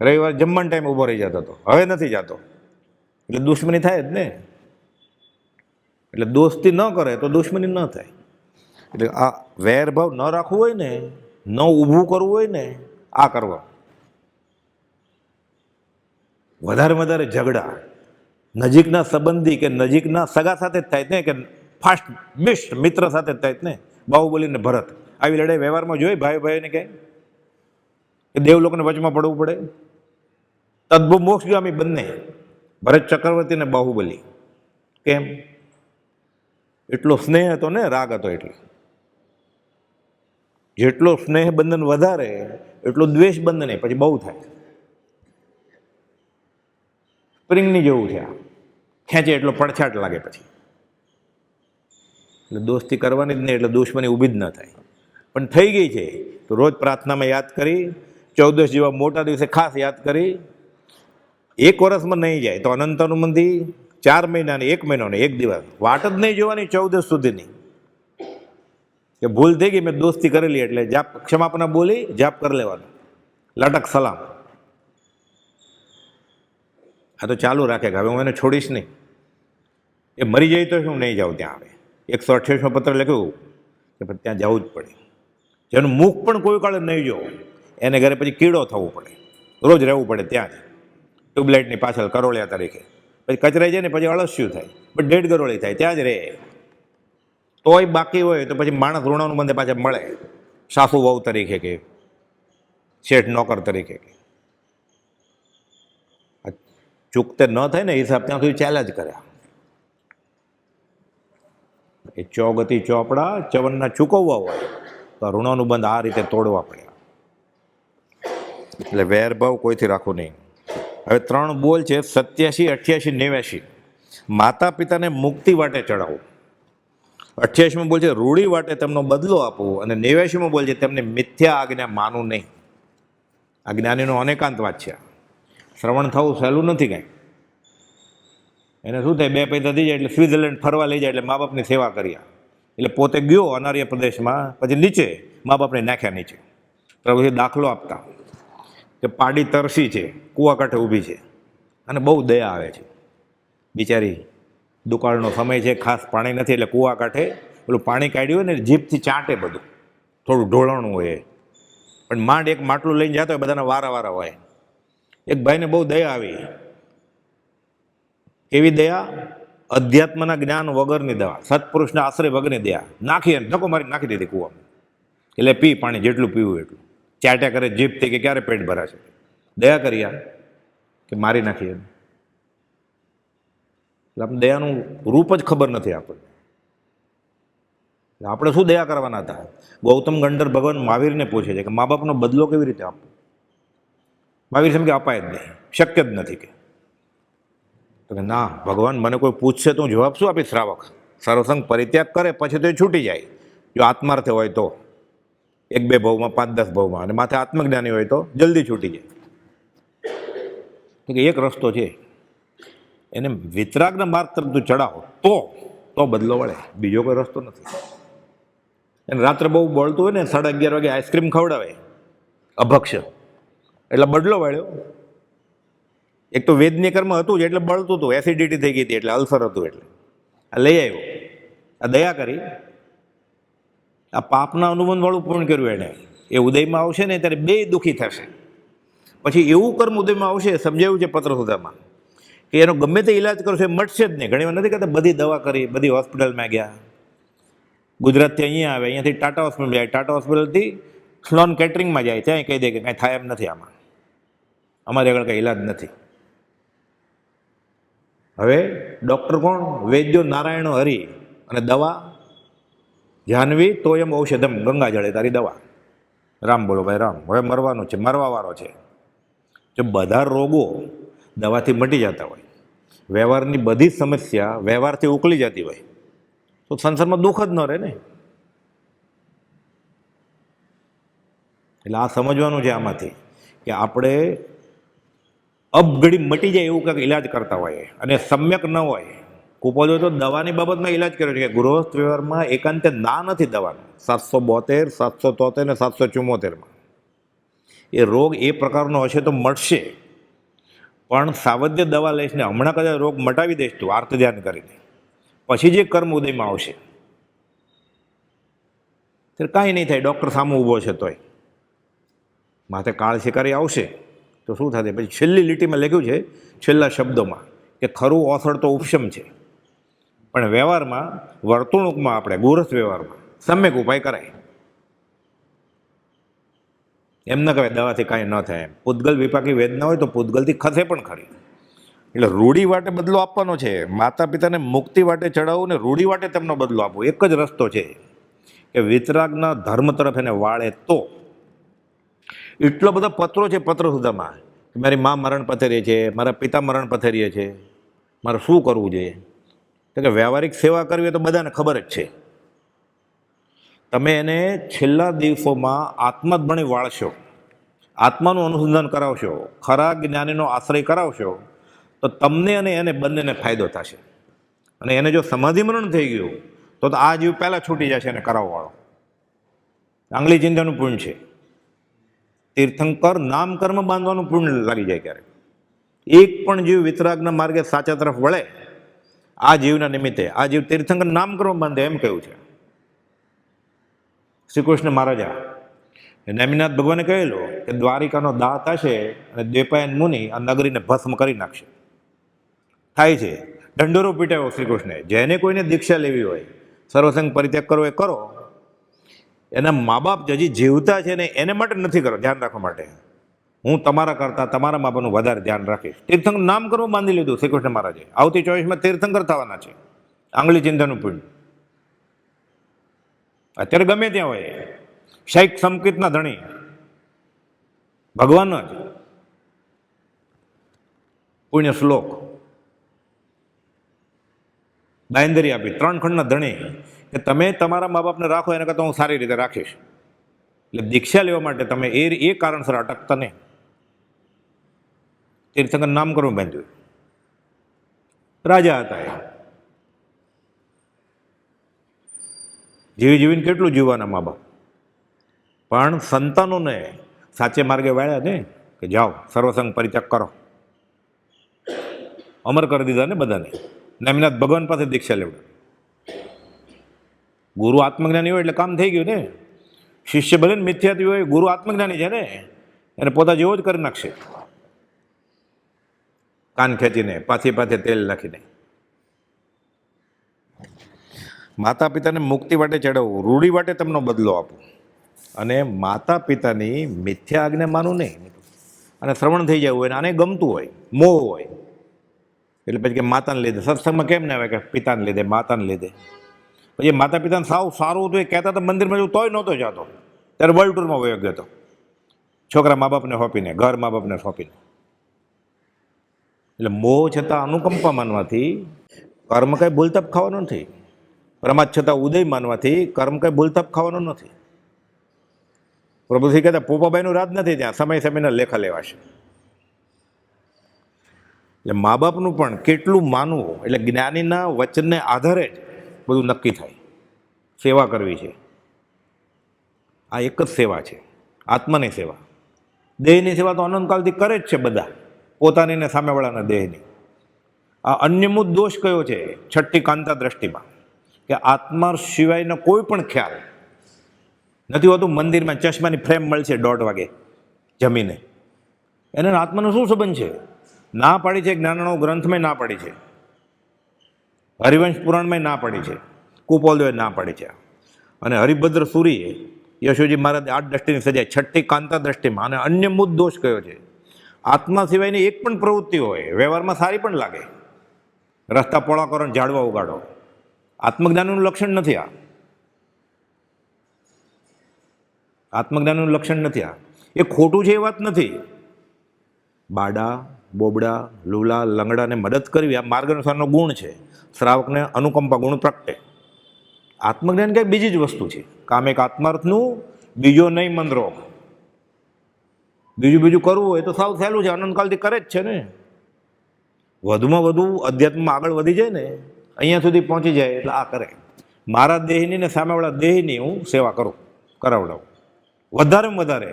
રવિવારે જમવાના ટાઈમે ઊભો રહી જતો હતો. હવે નથી જતો. એટલે દુશ્મની થાય જ ને. એટલે દોસ્તી ન કરે તો દુશ્મની ન થાય. એટલે આ વેરભાવ ન રાખવું હોય ને, ન ઊભું કરવું હોય ને, આ કરવા. વધારે ઝઘડા નજીકના સંબંધી કે નજીકના સગા સાથે જ થાય ને, કે ફાસ્ટ બેસ્ટ મિત્ર સાથે જ થાય ને. બાહુબલી ને ભરત આવી લડાઈ વ્યવહારમાં જોઈ, ભાઈ ભાઈને કહે કે દેવ લોકોને વચમાં પડવું પડે. તદ્ભવ મોક્ષગામી બંને, ભરત ચક્રવર્તી ને બાહુબલી. કેમ? એટલો સ્નેહ હતો ને, રાગ હતો. એટલે જેટલો સ્નેહ બંધન વધારે એટલો દ્વેષ બંધન પછી બહુ થાય. સ્પ્રિંગની જેવું છે, ખેંચે એટલો પડછાટ લાગે પછી. એટલે દોસ્તી કરવાની જ નહીં, એટલે દુશ્મની ઊભી જ ન થાય. પણ થઈ ગઈ છે તો રોજ પ્રાર્થનામાં યાદ કરી, 14 જેવા મોટા દિવસે ખાસ યાદ કરી. 1 વર્ષમાં નહીં જાય તો અનંત હનુમંતી 4 મહિનાની, 1 મહિનોને 1 દિવસ વાટ જ નહીં જોવાની 14 સુધીની. કે ભૂલ થઈ ગઈ, મેં દોસ્તી કરેલી એટલે જાપ ક્ષમાપના બોલી, જાપ કરી લેવાનું, લટક સલામ. આ તો ચાલુ રાખે કે હવે હું એને છોડીશ નહીં. એ મરી જાય તો હું નહીં જાઉં ત્યાં. આવે 128માં પત્ર લખ્યું કે પછી ત્યાં જવું જ પડે. જેનું મુખ પણ કોઈ કાળે નહીં જોવો એને ઘરે પછી કીડો થવું પડે, રોજ રહેવું પડે ત્યાં જ. ટ્યુબલાઇટની પાછળ કરોળિયા તરીકે. પછી કચરાઈ જાય ને પછી અળસ્યું થાય, પણ 1.5 કરોળી થાય, ત્યાં જ રહે. તોય બાકી હોય તો પછી માણસ ઋણાનું બંધે પાછા મળે, સાસુ વહુ તરીકે કે શેઠ નોકર તરીકે કે. ચૂકતે ન થાય ને હિસાબ ત્યાં સુધી ચાલ્યા જ કર્યા. એ ચોગતિ ચોપડા ચવનના ચૂકવવા હોય તો ઋણાનું બંધ આ રીતે તોડવા પડ્યા. એટલે વેરભાવ કોઈથી રાખવું નહીં. હવે 3 બોલ છે, 87, 88, 89. માતા પિતાને મુક્તિ વાટે ચડાવો. 88માં બોલ છે રૂઢી વાટે તેમનો બદલો આપવો, અને 89માં બોલ છે તેમને મિથ્યા આજ્ઞા માનવું નહીં. આ જ્ઞાનીનો અનેકાંત વાત છે. શ્રવણ થવું સહેલું નથી કાંઈ. એને શું થાય, 2 પૈસા થઈ જાય એટલે સ્વિટ્ઝરલેન્ડ ફરવા લઈ જાય, એટલે મા બાપની સેવા કર્યા. એટલે પોતે ગયો અનાર્ય પ્રદેશમાં, પછી નીચે મા બાપને નાખ્યા નીચે. પ્રભુએ દાખલો આપતા કે પાડી તરસી છે, કૂવા કાંઠે ઊભી છે, અને બહુ દયા આવે છે બિચારી. દુકાળનો સમય છે, ખાસ પાણી નથી, એટલે કૂવા કાંઠે પેલું પાણી કાઢ્યું હોય ને જીભથી ચાટે, બધું થોડું ઢોળાણું હોય, પણ માંડ એક માટલું લઈને જતો હોય, બધાના વારા હોય. એક ભાઈને બહુ દયા આવી. એવી દયા, અધ્યાત્મના જ્ઞાન વગરની દવા, સત્પુરુષના આશ્રય વગરની દયા. નાખી ધક્કો મારી નાખી દીધી કૂવામાં. એટલે પી પાણી, જેટલું પીવું એટલું. ચાટ્યા કરે જીભથી કે ક્યારે પેટ ભરાશે. દયા કરી કે મારી નાખી એમ. એટલે આપણે દયાનું રૂપ જ ખબર નથી આપણને. આપણે શું દયા કરવાના હતા? ગૌતમ ગંધર્વ ભગવાન મહાવીરને પૂછે છે કે મા બાપનો બદલો કેવી રીતે આપવો? મહાવીર એમ કે અપાય જ નહીં, શક્ય જ નથી. કે ના, ભગવાન મને કોઈ પૂછશે તો હું જવાબ શું આપીશ? શ્રાવક સર્વસંગ પરિત્યાગ કરે પછી તો એ છૂટી જાય, જો આત્માર્થ હોય તો. 1-2 ભાવમાં, 5-10 ભાવમાં, અને માથે આત્મજ્ઞાની હોય તો જલ્દી છૂટી જાય. કે એક રસ્તો છે, એને વિતરાગના માર્ગ તરફ તું ચડાવો તો બદલો વળે, બીજો કોઈ રસ્તો નથી. એને રાત્રે બહુ બોલતું હોય ને, 11:30 વાગે આઈસ્ક્રીમ ખવડાવે અભક્ષ, એટલે બદલો વળ્યો. એક તો વેદની કર્મ હતું જ એટલે બળતું હતું, એસિડિટી થઈ ગઈ હતી એટલે અલ્સર હતું, એટલે આ લઈ આવ્યો, આ દયા કરી, આ પાપના અનુબંધવાળું પૂર્ણ કર્યું એણે. એ ઉદયમાં આવશે ને ત્યારે બે દુઃખી થશે. પછી એવું કર્મ ઉદયમાં આવશે, સમજાવ્યું છે પત્ર સુધામાં, કે એનો ગમે તે ઇલાજ કરશે મટશે જ નહીં. ઘણી વાર નથી કહેતા બધી દવા કરી, બધી હોસ્પિટલમાં ગયા. ગુજરાતથી અહીંયા આવે, અહીંયાથી ટાટા હોસ્પિટલ જાય, ટાટા હોસ્પિટલથી સ્લોન કેટરિંગમાં જાય, ત્યાં કહી દે કે કાંઈ થાય એમ નથી, આમાં અમારે આગળ કંઈ ઇલાજ નથી. હવે ડૉક્ટર કોણ? વૈદ્યો નારાયણ હરિ, અને દવા જાહ્નવી તોયમ ઔષધમ, ગંગાજળ એ તારી દવા. રામ બોલો ભાઈ રામ. હવે મરવાનું છે, મરવાવાળો છે. જો બધા રોગો દવાથી મટી જતા હોય, વ્યવહારની બધી જ સમસ્યા વ્યવહારથી ઉકલી જતી હોય, તો સંસારમાં દુઃખ જ ન રહે ને. એટલે આ સમજવાનું છે આમાંથી, કે આપણે અબઘડી મટી જાય એવું કંઈક ઇલાજ કરતા હોઈએ અને સમ્યક ન હોય. કુપોજો તો દવાની બાબતમાં ઇલાજ કર્યો છે કે ગૃહસ્થ વ્યવહારમાં એકાંતે ના નથી દવાનું. 772, 773 ને 774માં એ રોગ એ પ્રકારનો હશે તો મટશે, પણ સાવધ્ય દવા લઈશ ને હમણાં કદાચ રોગ મટાવી દઈશ તું આર્ત ધ્યાન કરીને, પછી જે કર્મ ઉદયમાં આવશે ત્યારે કાંઈ નહીં થાય. ડૉક્ટર સામે ઊભો છે તોય માથે કાળ શિકારી આવશે તો શું થશે? પછી છેલ્લી લીટીમાં લખ્યું છે, છેલ્લા શબ્દોમાં, કે ખરું ઓસડ તો ઉપશમ છે, પણ વ્યવહારમાં, વર્તણૂકમાં, આપણે ગૃહસ્થ વ્યવહારમાં સમ્યક ઉપાય કરાય. એમ ન કહેવાય દવાથી કાંઈ ન થાય એમ. પૂતગલ વિપાકી વેદના હોય તો પૂતગલથી ખસે પણ ખરી. એટલે રૂઢી વાટે બદલો આપવાનો છે. માતા પિતાને મુક્તિ વાટે ચડાવવું ને રૂઢી વાટે તેમનો બદલો આપવો, એક જ રસ્તો છે કે વિતરાગના ધર્મ તરફ એને વાળે તો. એટલો બધો પત્રો છે પત્ર સુધામાં, કે મારી મા મરણ પથેરીએ છે, મારા પિતા મરણ પથેરીએ છે, મારે શું કરવું જોઈએ? તો કે વ્યવહારિક સેવા કરવી હોય તો બધાને ખબર જ છે. તમે એને છેલ્લા દિવસોમાં આત્મા જ ભણી વાળશો, આત્માનું અનુસંધાન કરાવશો, ખરા જ્ઞાનીનો આશ્રય કરાવશો, તો તમને અને એને બંનેને ફાયદો થશે. અને એને જો સમાધિ મરણ થઈ ગયું તો આ જીવ પહેલાં છૂટી જશે એને કરાવવાળો. આંગળી ચિંતાનું પૂર્ણ છે. તીર્થંકર નામ કર્મ બાંધવાનું પૂર્ણ લાગી જાય ક્યારેક. એક પણ જીવ વિતરાગના માર્ગે સાચા તરફ વળે આ જીવના નિમિત્તે, આ જીવ તીર્થંકર નામ કર્મ બાંધે એમ કહ્યું છે. શ્રી કૃષ્ણ મહારાજા નેમિનાથ ભગવાને કહેલું કે દ્વારિકાનો દાહ થશે અને દ્વૈપાયન મુનિ આ નગરીને ભસ્મ કરી નાખશે. થાય છે. ઢંઢોરો પીટાયો શ્રી કૃષ્ણે. જેને કોઈને દીક્ષા લેવી હોય, સર્વસંગ પરિત્યાગ કરવો એ કરો, એના મા બાપ હજી જીવતા છે ને એને માટે નથી કરો, ધ્યાન રાખવા માટે. હું તમારા કરતાં તમારા મા બાપનું વધારે ધ્યાન રાખીશ. તીર્થંકર નામ કરવું બાંધી લીધું શ્રી કૃષ્ણ મહારાજે. આવતી 24માં તીર્થંકર થવાના છે. આંગળી ચિંતાનું પુણ્ય અત્યારે ગમે ત્યાં હોય. શૈખ સંકિતના ધણી ભગવાન જ પુણ્ય શ્લોક બાંયધરી આપી, 3 ખંડના ધણી, કે તમે તમારા મા બાપને રાખો એના કરતાં હું સારી રીતે રાખીશ. એટલે દીક્ષા લેવા માટે તમે એ કારણસર અટકતા નહીં. તીર્થંકર નામ કરવું બાંધ્યું. રાજા હતા એ. જીવીને કેટલું જીવવાના મા બાપ, પણ સંતાનોને સાચે માર્ગે વાળ્યા ને, કે જાઓ સર્વસંગ પરિત્યાગ કરો. અમર કરી દીધા ને બધાને. નેમિનાથ ભગવાન પાસે દીક્ષા લેવડાવી. ગુરુ આત્મજ્ઞાની હોય એટલે કામ થઈ ગયું ને. શિષ્ય ભલે ને મિથ્યાથી હોય, ગુરુ આત્મજ્ઞાની છે ને, એને પોતા જેવો જ કરી નાખશે. કાન ખેંચીને, પાથે તેલ નાખીને. માતા પિતાને મુક્તિ વાટે ચડાવવું, રૂઢી વાટે તેમનો બદલો આપો. અને માતા પિતાની મિથ્યા આજ્ઞા માનું નહીં. અને શ્રવણ થઈ જાય હોય, આને ગમતું હોય, મોહ હોય, એટલે પછી કે માતાને લીધે. સત્સંગમાં કેમ ના આવે કે પિતાને લીધે, માતાને લીધે. પછી માતા પિતાને સાવ સારું હતું એ કહેતા હતા મંદિરમાં જવું તોય નહોતો જતો. ત્યારે વર્લ્ડ ટૂરમાં વયો ગયો હતો, છોકરા મા બાપને સોંપીને, ઘર મા બાપને સોંપીને. એટલે મોહ છતાં અનુકંપા માનવાથી કર્મ કંઈ ભૂલતાપ ખાવાનો નથી. પ્રમાદ છતાં ઉદય માનવાથી કર્મ કંઈ ભૂલતાપ ખાવાનો નથી. પ્રભુશ્રી કહેતા પોપાભાઈનું રાજ નથી ત્યાં, સમય સમયના લેખા લેવાશે. એટલે મા બાપનું પણ કેટલું માનવું, એટલે જ્ઞાનીના વચનને આધારે જ બધું નક્કી થાય. સેવા કરવી છે, આ એક જ સેવા છે, આત્માની સેવા. દેહની સેવા તો અનંતકાલથી કરે જ છે બધા, પોતાની ને સામેવાળાના દેહની. આ અન્યમૂત દોષ કયો છે? છઠ્ઠી કાંતા દ્રષ્ટિમાં, કે આત્મા સિવાયનો કોઈ પણ ખ્યાલ નથી હોતું. મંદિરમાં ચશ્માની ફ્રેમ મળશે 1:30 વાગે જમીને, એને આત્માનો શું સંબંધ છે? ના પાડી છે, જ્ઞાનનો ગ્રંથમાં ના પાડી છે, હરિવંશ પુરાણમાં ના પાડી છે, કુપોલદેવે ના પાડી છે. અને હરિભદ્ર સુરીએ યશોજી મહારાજ 8 દ્રષ્ટિની સજાય છઠ્ઠી કાંતા દ્રષ્ટિમાં. અને અન્યમૂત દોષ કયો છે? આત્મા સિવાયની એક પણ પ્રવૃત્તિ હોય, વ્યવહારમાં સારી પણ લાગે, રસ્તા પોળા કરો ને ઝાડવા ઉગાડો, આત્મજ્ઞાનનું લક્ષણ નથી. આ આત્મજ્ઞાનનું લક્ષણ નથી. આ એ ખોટું છે એ વાત નથી. બાડા, બોબડા, લુલા, લંગડાને મદદ કરવી આ માર્ગ અનુસારનો ગુણ છે. શ્રાવકને અનુકંપા ગુણ પ્રગટે. આત્મજ્ઞાન કંઈક બીજી જ વસ્તુ છે. કામ એક આત્માર્થનું, બીજો નહીં મંદરો. બીજું કરવું હોય તો સાવ સહેલું છે, અનંતકાલથી કરે જ છે ને. વધુમાં વધુ અધ્યાત્મમાં આગળ વધી જાય ને, અહીંયા સુધી પહોંચી જાય એટલે આ કરે. મારા દેહની ને સામેવાળા દેહની હું સેવા કરું, કરાવડાવું. વધારેમાં વધારે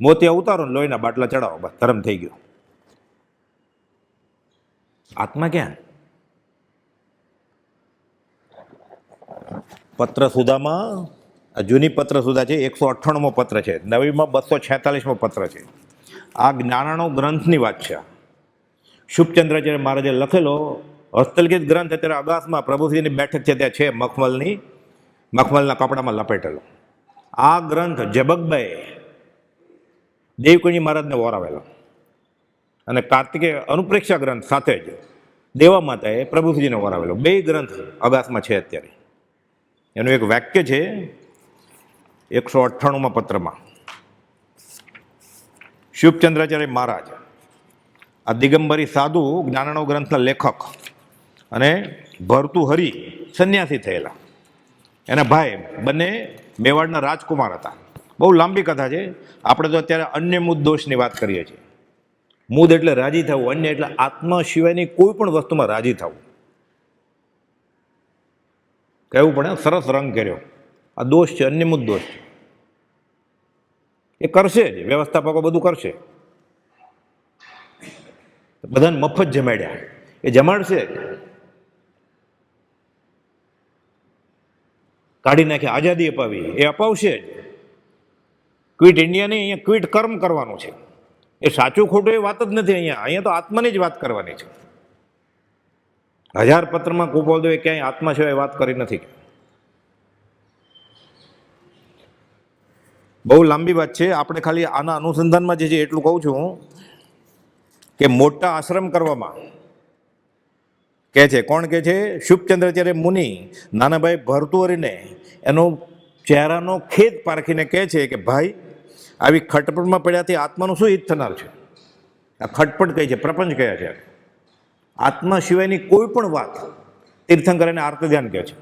મોતિયા ઉતારો ને લોહીના બાટલા ચડાવો, બસ ધર્મ થઈ ગયો. આત્મા ક્યાં? પત્ર સુધામાં, આ જૂની પત્ર સુધા છે, 198મો પત્ર છે, નવીમાં 246મો પત્ર છે. આ જ્ઞાનાનો ગ્રંથની વાત છે. શુભચંદ્રાચાર્ય મહારાજે લખેલો હસ્તલિખિત ગ્રંથ. અત્યારે અગાસમાં પ્રભુશ્રીની બેઠક છે ત્યાં છે, મખમલના કપડામાં લપેટેલો. આ ગ્રંથ જબકભાઈ દેવકણી મહારાજને વોરાવેલો, અને કાર્તિકે અનુપ્રેક્ષા ગ્રંથ સાથે જ દેવા માતાએ પ્રભુશ્રીને વોરાવેલો. 2 ગ્રંથ અગાસમાં છે અત્યારે. એનું એક વાક્ય છે 198મા પત્રમાં. શુભચંદ્રાચાર્ય મહારાજ આ દિગંબરી સાધુ જ્ઞાનાનો ગ્રંથના લેખક અને ભર્તુહરિ સંન્યાસી થયેલા. એના ભાઈ બંને મેવાડના રાજકુમાર હતા. બહુ લાંબી કથા છે. આપણે તો અત્યારે અન્યમૂત દોષની વાત કરીએ છીએ. મૂદ એટલે રાજી થવું, અન્ય એટલે આત્મા સિવાયની કોઈ પણ વસ્તુમાં રાજી થવું. કહેવું પડે, સરસ રંગ કર્યો. આ દોષ છે, અન્યમૂત દોષ છે. એ કરશે જ, વ્યવસ્થાપકો બધું કરશે. બધાને મફત જમાડ્યા, એ જમાડશે જ. કાઢી નાખી આઝાદી અપાવી, એ અપાવશે જ. ક્વિટ ઇન્ડિયા નહીં, અહીંયા ક્વિટ કર્મ કરવાનું છે. એ સાચું ખોટું એ વાત જ નથી. અહીંયા તો આત્માની જ વાત કરવાની છે. 1000 પત્રમાં કુપોલદેવે ક્યાંય આત્મા સિવાય વાત કરી નથી. બહુ લાંબી વાત છે. આપણે ખાલી આના અનુસંધાનમાં જે છે એટલું કહું છું કે મોટા આશ્રમ કરવામાં કહે છે. કોણ કહે છે? શુભચંદ્રાચાર્ય મુનિ નાનાભાઈ ભર્તુહરિને એનો ચહેરાનો ખેદ પારખીને કહે છે કે ભાઈ, આવી ખટપટમાં પડ્યાથી આત્માનું શું હિત થનાર છે? આ ખટપટ કહી છે, પ્રપંચ કયા છે. આત્મા સિવાયની કોઈ પણ વાત તીર્થંકર એને આર્ત ધ્યાન કહે છે.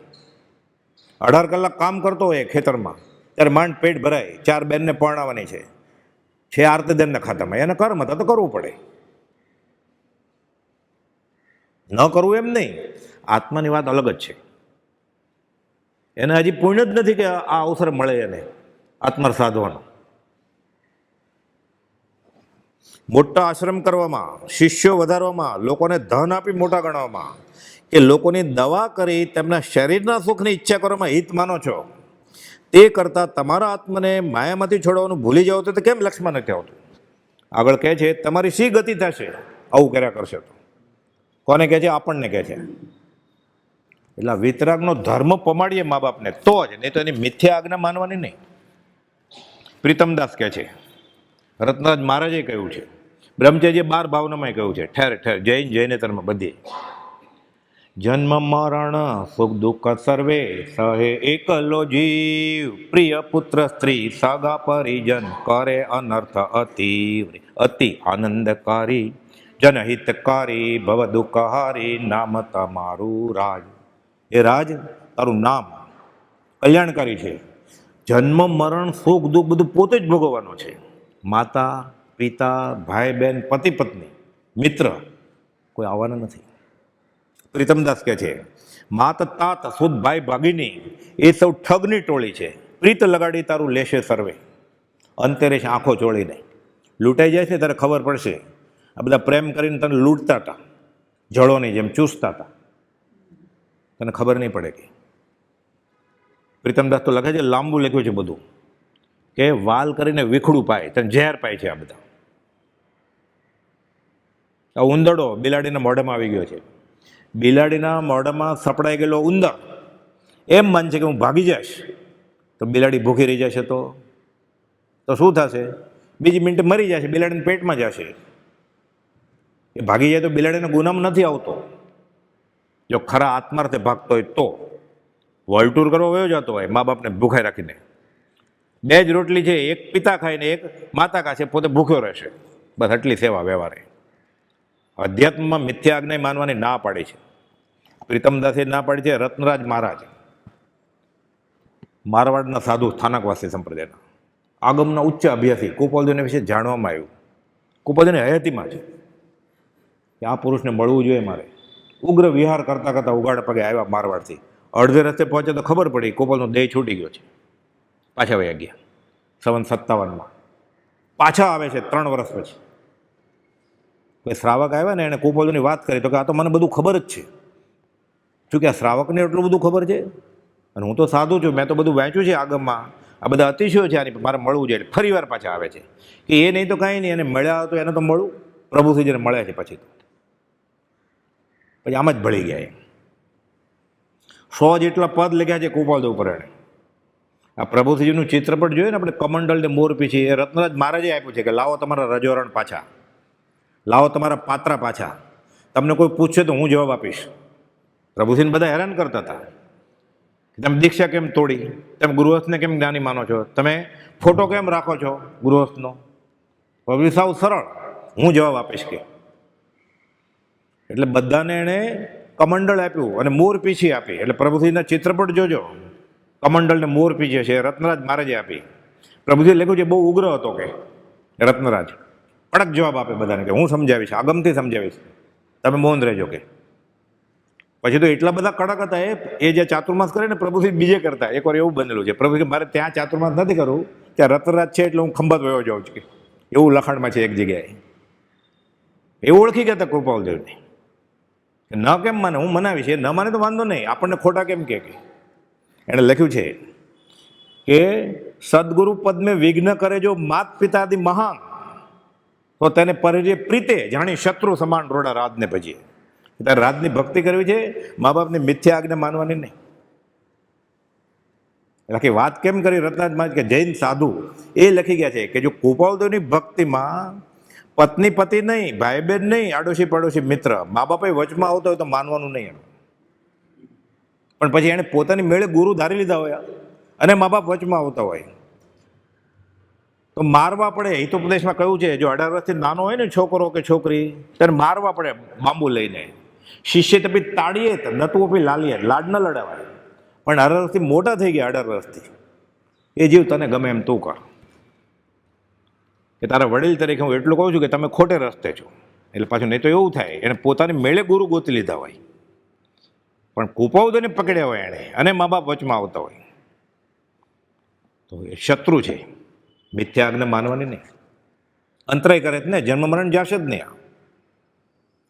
18 કલાક કામ કરતો હોય ખેતરમાં, ત્યારે માંડ પેટ ભરાય, 4 બેનને પરણાવવાની છે આર્ત ધ્યાનના ખાતામાં. એને કર્મ હતા તો કરવું પડે, ન કરવું એમ નહીં. આત્માની વાત અલગ જ છે. એને હજી પુણ્ય જ નથી કે આ અવસર મળે એને આત્મા સાધવાનો. મોટા આશ્રમ કરવામાં, શિષ્યો વધારવામાં, લોકોને ધન આપી મોટા ગણવામાં, કે લોકોની દવા કરી તેમના શરીરના સુખની ઈચ્છા કરવામાં હિત માનો છો, તે કરતાં તમારા આત્માને માયામાંથી છોડવાનું ભૂલી જાઓ તો કેમ લક્ષ્મણ નથી આવતું? આગળ કહે છે, તમારી શી ગતિ થશે આવું કર્યા કરશે તો? કોને કહે છે? આપણને કહે છે. એટલે વિતરાગનો ધર્મ પમાડીએ મા બાપને તો જ, નહીં તો એની મિથ્યા આજ્ઞા માનવાની નહીં. પ્રીતમદાસ કહે છે, રત્નરાજ મહારાજે કહ્યું છે, બ્રહ્મચર્ય 12 ભાવનામાં કહ્યું છે, ઠેર ઠેર જૈન જૈનેતરમાં બધી. જન્મ મરણ સુખ દુઃખ સર્વે સહે એકલો જીવ, પ્રિય પુત્ર સ્ત્રી સગા પરિજન કરે અનર્થ અતિ આનંદકારી, જનહિતકારી ભવ દુઃખહારી નામ તમારું રાજ. એ રાજ, તારું નામ કલ્યાણકારી છે. જન્મ મરણ સુખ દુઃખ બધું પોતે જ ભોગવવાનું છે. માતા પિતા ભાઈ બહેન પતિ પત્ની મિત્ર કોઈ આવવાના નથી. પ્રીતમદાસ કહે છે, માત તાત સુદ ભાઈ ભાગીની એ સૌ ઠગની ટોળી છે, પ્રીત લગાડી તારું લેશે સર્વે. અંતે રહેશે આંખો ચોળીને. લૂંટાઈ જાય છે ત્યારે ખબર પડશે આ બધા પ્રેમ કરીને તને લૂંટતા હતા, જળોની જેમ ચૂસતા હતા, તને ખબર નહીં પડે કે. પ્રીતમદાસ તો લખે છે, લાંબુ લખ્યું છે બધું, કે વાલ કરીને વિખડું પાય, તને ઝેર પાય છે આ બધા. આ ઉંદરડો બિલાડીના મોઢામાં આવી ગયો છે. બિલાડીના મોઢામાં સપડાઈ ગયેલો ઉંદર એમ માનશે કે હું ભાગી જઈશ તો બિલાડી ભૂખી રહી જશે, તો શું થશે? બીજી મિનિટે મરી જશે, બિલાડીને પેટમાં જશે. એ ભાગી જાય તો બિલાડીને ગુનામાં નથી આવતો. જો ખરા આત્માર્થે ભાગતો હોય તો વર્લ્ડ ટૂર કરવા વયો જતો હોય મા બાપને ભૂખાઈ રાખીને, 2 જ રોટલી છે, એક પિતા ખાઈને એક માતા ખાશે, પોતે ભૂખ્યો રહેશે, બસ આટલી સેવા વ્યવહારે. અધ્યાત્મમાં મિથ્યા આજ્ઞા માનવાની ના પાડી છે. પ્રીતમદાસે ના પાડી છે. રત્નરાજ મહારાજ, મારવાડના સાધુ, સ્થાનકવાસી સંપ્રદાયના આગમના ઉચ્ચ અભ્યાસી, કુપોલદેવને વિશે જાણવામાં આવ્યું. કુપોલદેવની હયાતીમાં છે કે આ પુરુષને મળવું જોઈએ મારે. ઉગ્ર વિહાર કરતાં કરતાં ઉગાડ પગે આવ્યા મારવાડથી. અડધે રસ્તે પહોંચે તો ખબર પડી કુપોલનો દેહ છૂટી ગયો છે. પાછા વયા ગયા. 57 પાછા આવે છે 3 વર્ષ પછી. કોઈ શ્રાવક આવ્યા ને એને કુપોલની વાત કરી તો કે આ તો મને બધું ખબર જ છે. શું કે આ શ્રાવકને એટલું બધું ખબર છે? અને હું તો સાધુ છું, મેં તો બધું વાંચ્યું છે આગમમાં, આ બધા અતિશયો છે આની, મારે મળવું જોઈએ. ફરી વાર પાછા આવે છે કે એ નહીં તો કાંઈ નહીં, એને મળ્યા તો એને તો મળવું. પ્રભુશ્રીજીને મળ્યા છે પછી આમ જ ભળી ગયા. 100 જેટલા પદ લખ્યા છે કુપોલદેવ ઉપર એણે. આ પ્રભુશ્રીજીનું ચિત્રપટ જોઈએ ને આપણે, કમંડલ ને મોર પીછી, એ રત્નરાજ મહારાજે આપ્યું છે કે લાવો તમારા રજોરણ પાછા, લાવો તમારા પાત્રા પાછા, તમને કોઈ પૂછશે તો હું જવાબ આપીશ. પ્રભુશ્રીને બધા હેરાન કરતા હતા, તમે દીક્ષા કેમ તોડી, તમે ગૃહસ્થને કેમ જ્ઞાની માનો છો, તમે ફોટો કેમ રાખો છો ગૃહસ્થનો? પ્રભુ સાવ સરળ, હું જવાબ આપીશ કે. એટલે બધાને એણે કમંડળ આપ્યું અને મોર પીછી આપી. એટલે પ્રભુશ્રીના ચિત્રપટ જોજો, કમંડળ ને મોર પીછે છે, રત્નરાજ મહારાજે આપી. પ્રભુશ્રી લખ્યું છે બહુ ઉગ્ર હતો કે રત્નરાજ કડક જવાબ આપે બધાને કે હું સમજાવીશ, આગમથી સમજાવીશ, તમે મૌન રહેજો કે. પછી તો એટલા બધા કડક હતા એ જે ચાતુર્માસ કરે ને પ્રભુશ્રી બીજે કરતા. એકવાર એવું બનેલું છે, પ્રભુ મારે ત્યાં ચાતુર્માસ નથી કરવું, ત્યાં રત્નરાજ છે એટલે હું ખંભાત વયો જાઉં છું કે, એવું લખાણમાં છે એક જગ્યાએ. એવું ઓળખી ગયા હતા કૃપાલદેવને. ન કેમ માને, હું મનાવીશ, એ ન માને તો વાંધો નહીં, આપણને ખોટા કેમ કે. એણે લખ્યું છે કે સદગુરુ પદ મેં વિઘ્ન કરે જો માત પિતાદિ મહાન, તો તેને પરિજે પ્રીતે જાણી શત્રુ સમાન રોડા રાજને ભજીએ. તારે રાજની ભક્તિ કરવી છે, મા બાપની મિથ્યા આજ્ઞા માનવાની નહીં. લખી વાત કેમ કરી રત્નરાજ મહારાજ કે જૈન સાધુ એ લખી ગયા છે કે જો કુપાલદેવની ભક્તિમાં પત્ની પતિ નહીં, ભાઈ બહેન નહીં, આડોશી પડોશી મિત્ર, મા બાપે વચમાં આવતો હોય તો માનવાનું નહીં. પણ પછી એણે પોતાની મેળે ગુરુ ધારી લીધા હોય અને મા બાપ વચમાં આવતા હોય તો મારવા પડે. હિતોપદેશમાં કહ્યું છે જો 18 વર્ષથી નાનો હોય ને છોકરો કે છોકરી, ત્યારે મારવા પડે બાંબુ લઈને. શિષ્ય તપી તાળીએ નતું આપી લાલીએ, લાડ ન લડાવાય. પણ 18 વર્ષથી મોટા થઈ ગયા, 18 વર્ષથી, એ જીવ તને ગમે એમ તું કર. કે તારા વડીલ તરીકે હું એટલું કહું છું કે તમે ખોટે રસ્તે છો. એટલે પાછું નહીં તો એવું થાય એને પોતાની મેળે ગુરુ ગોતી લીધા હોય, પણ કુપાવદોને પકડ્યા હોય એણે અને મા બાપ વચમાં આવતા હોય તો એ શત્રુ છે. મિથ્યા આજ્ઞા માનવાની નહીં, અંતરાય કરે જ ને, જન્મ મરણ જશે જ નહીં.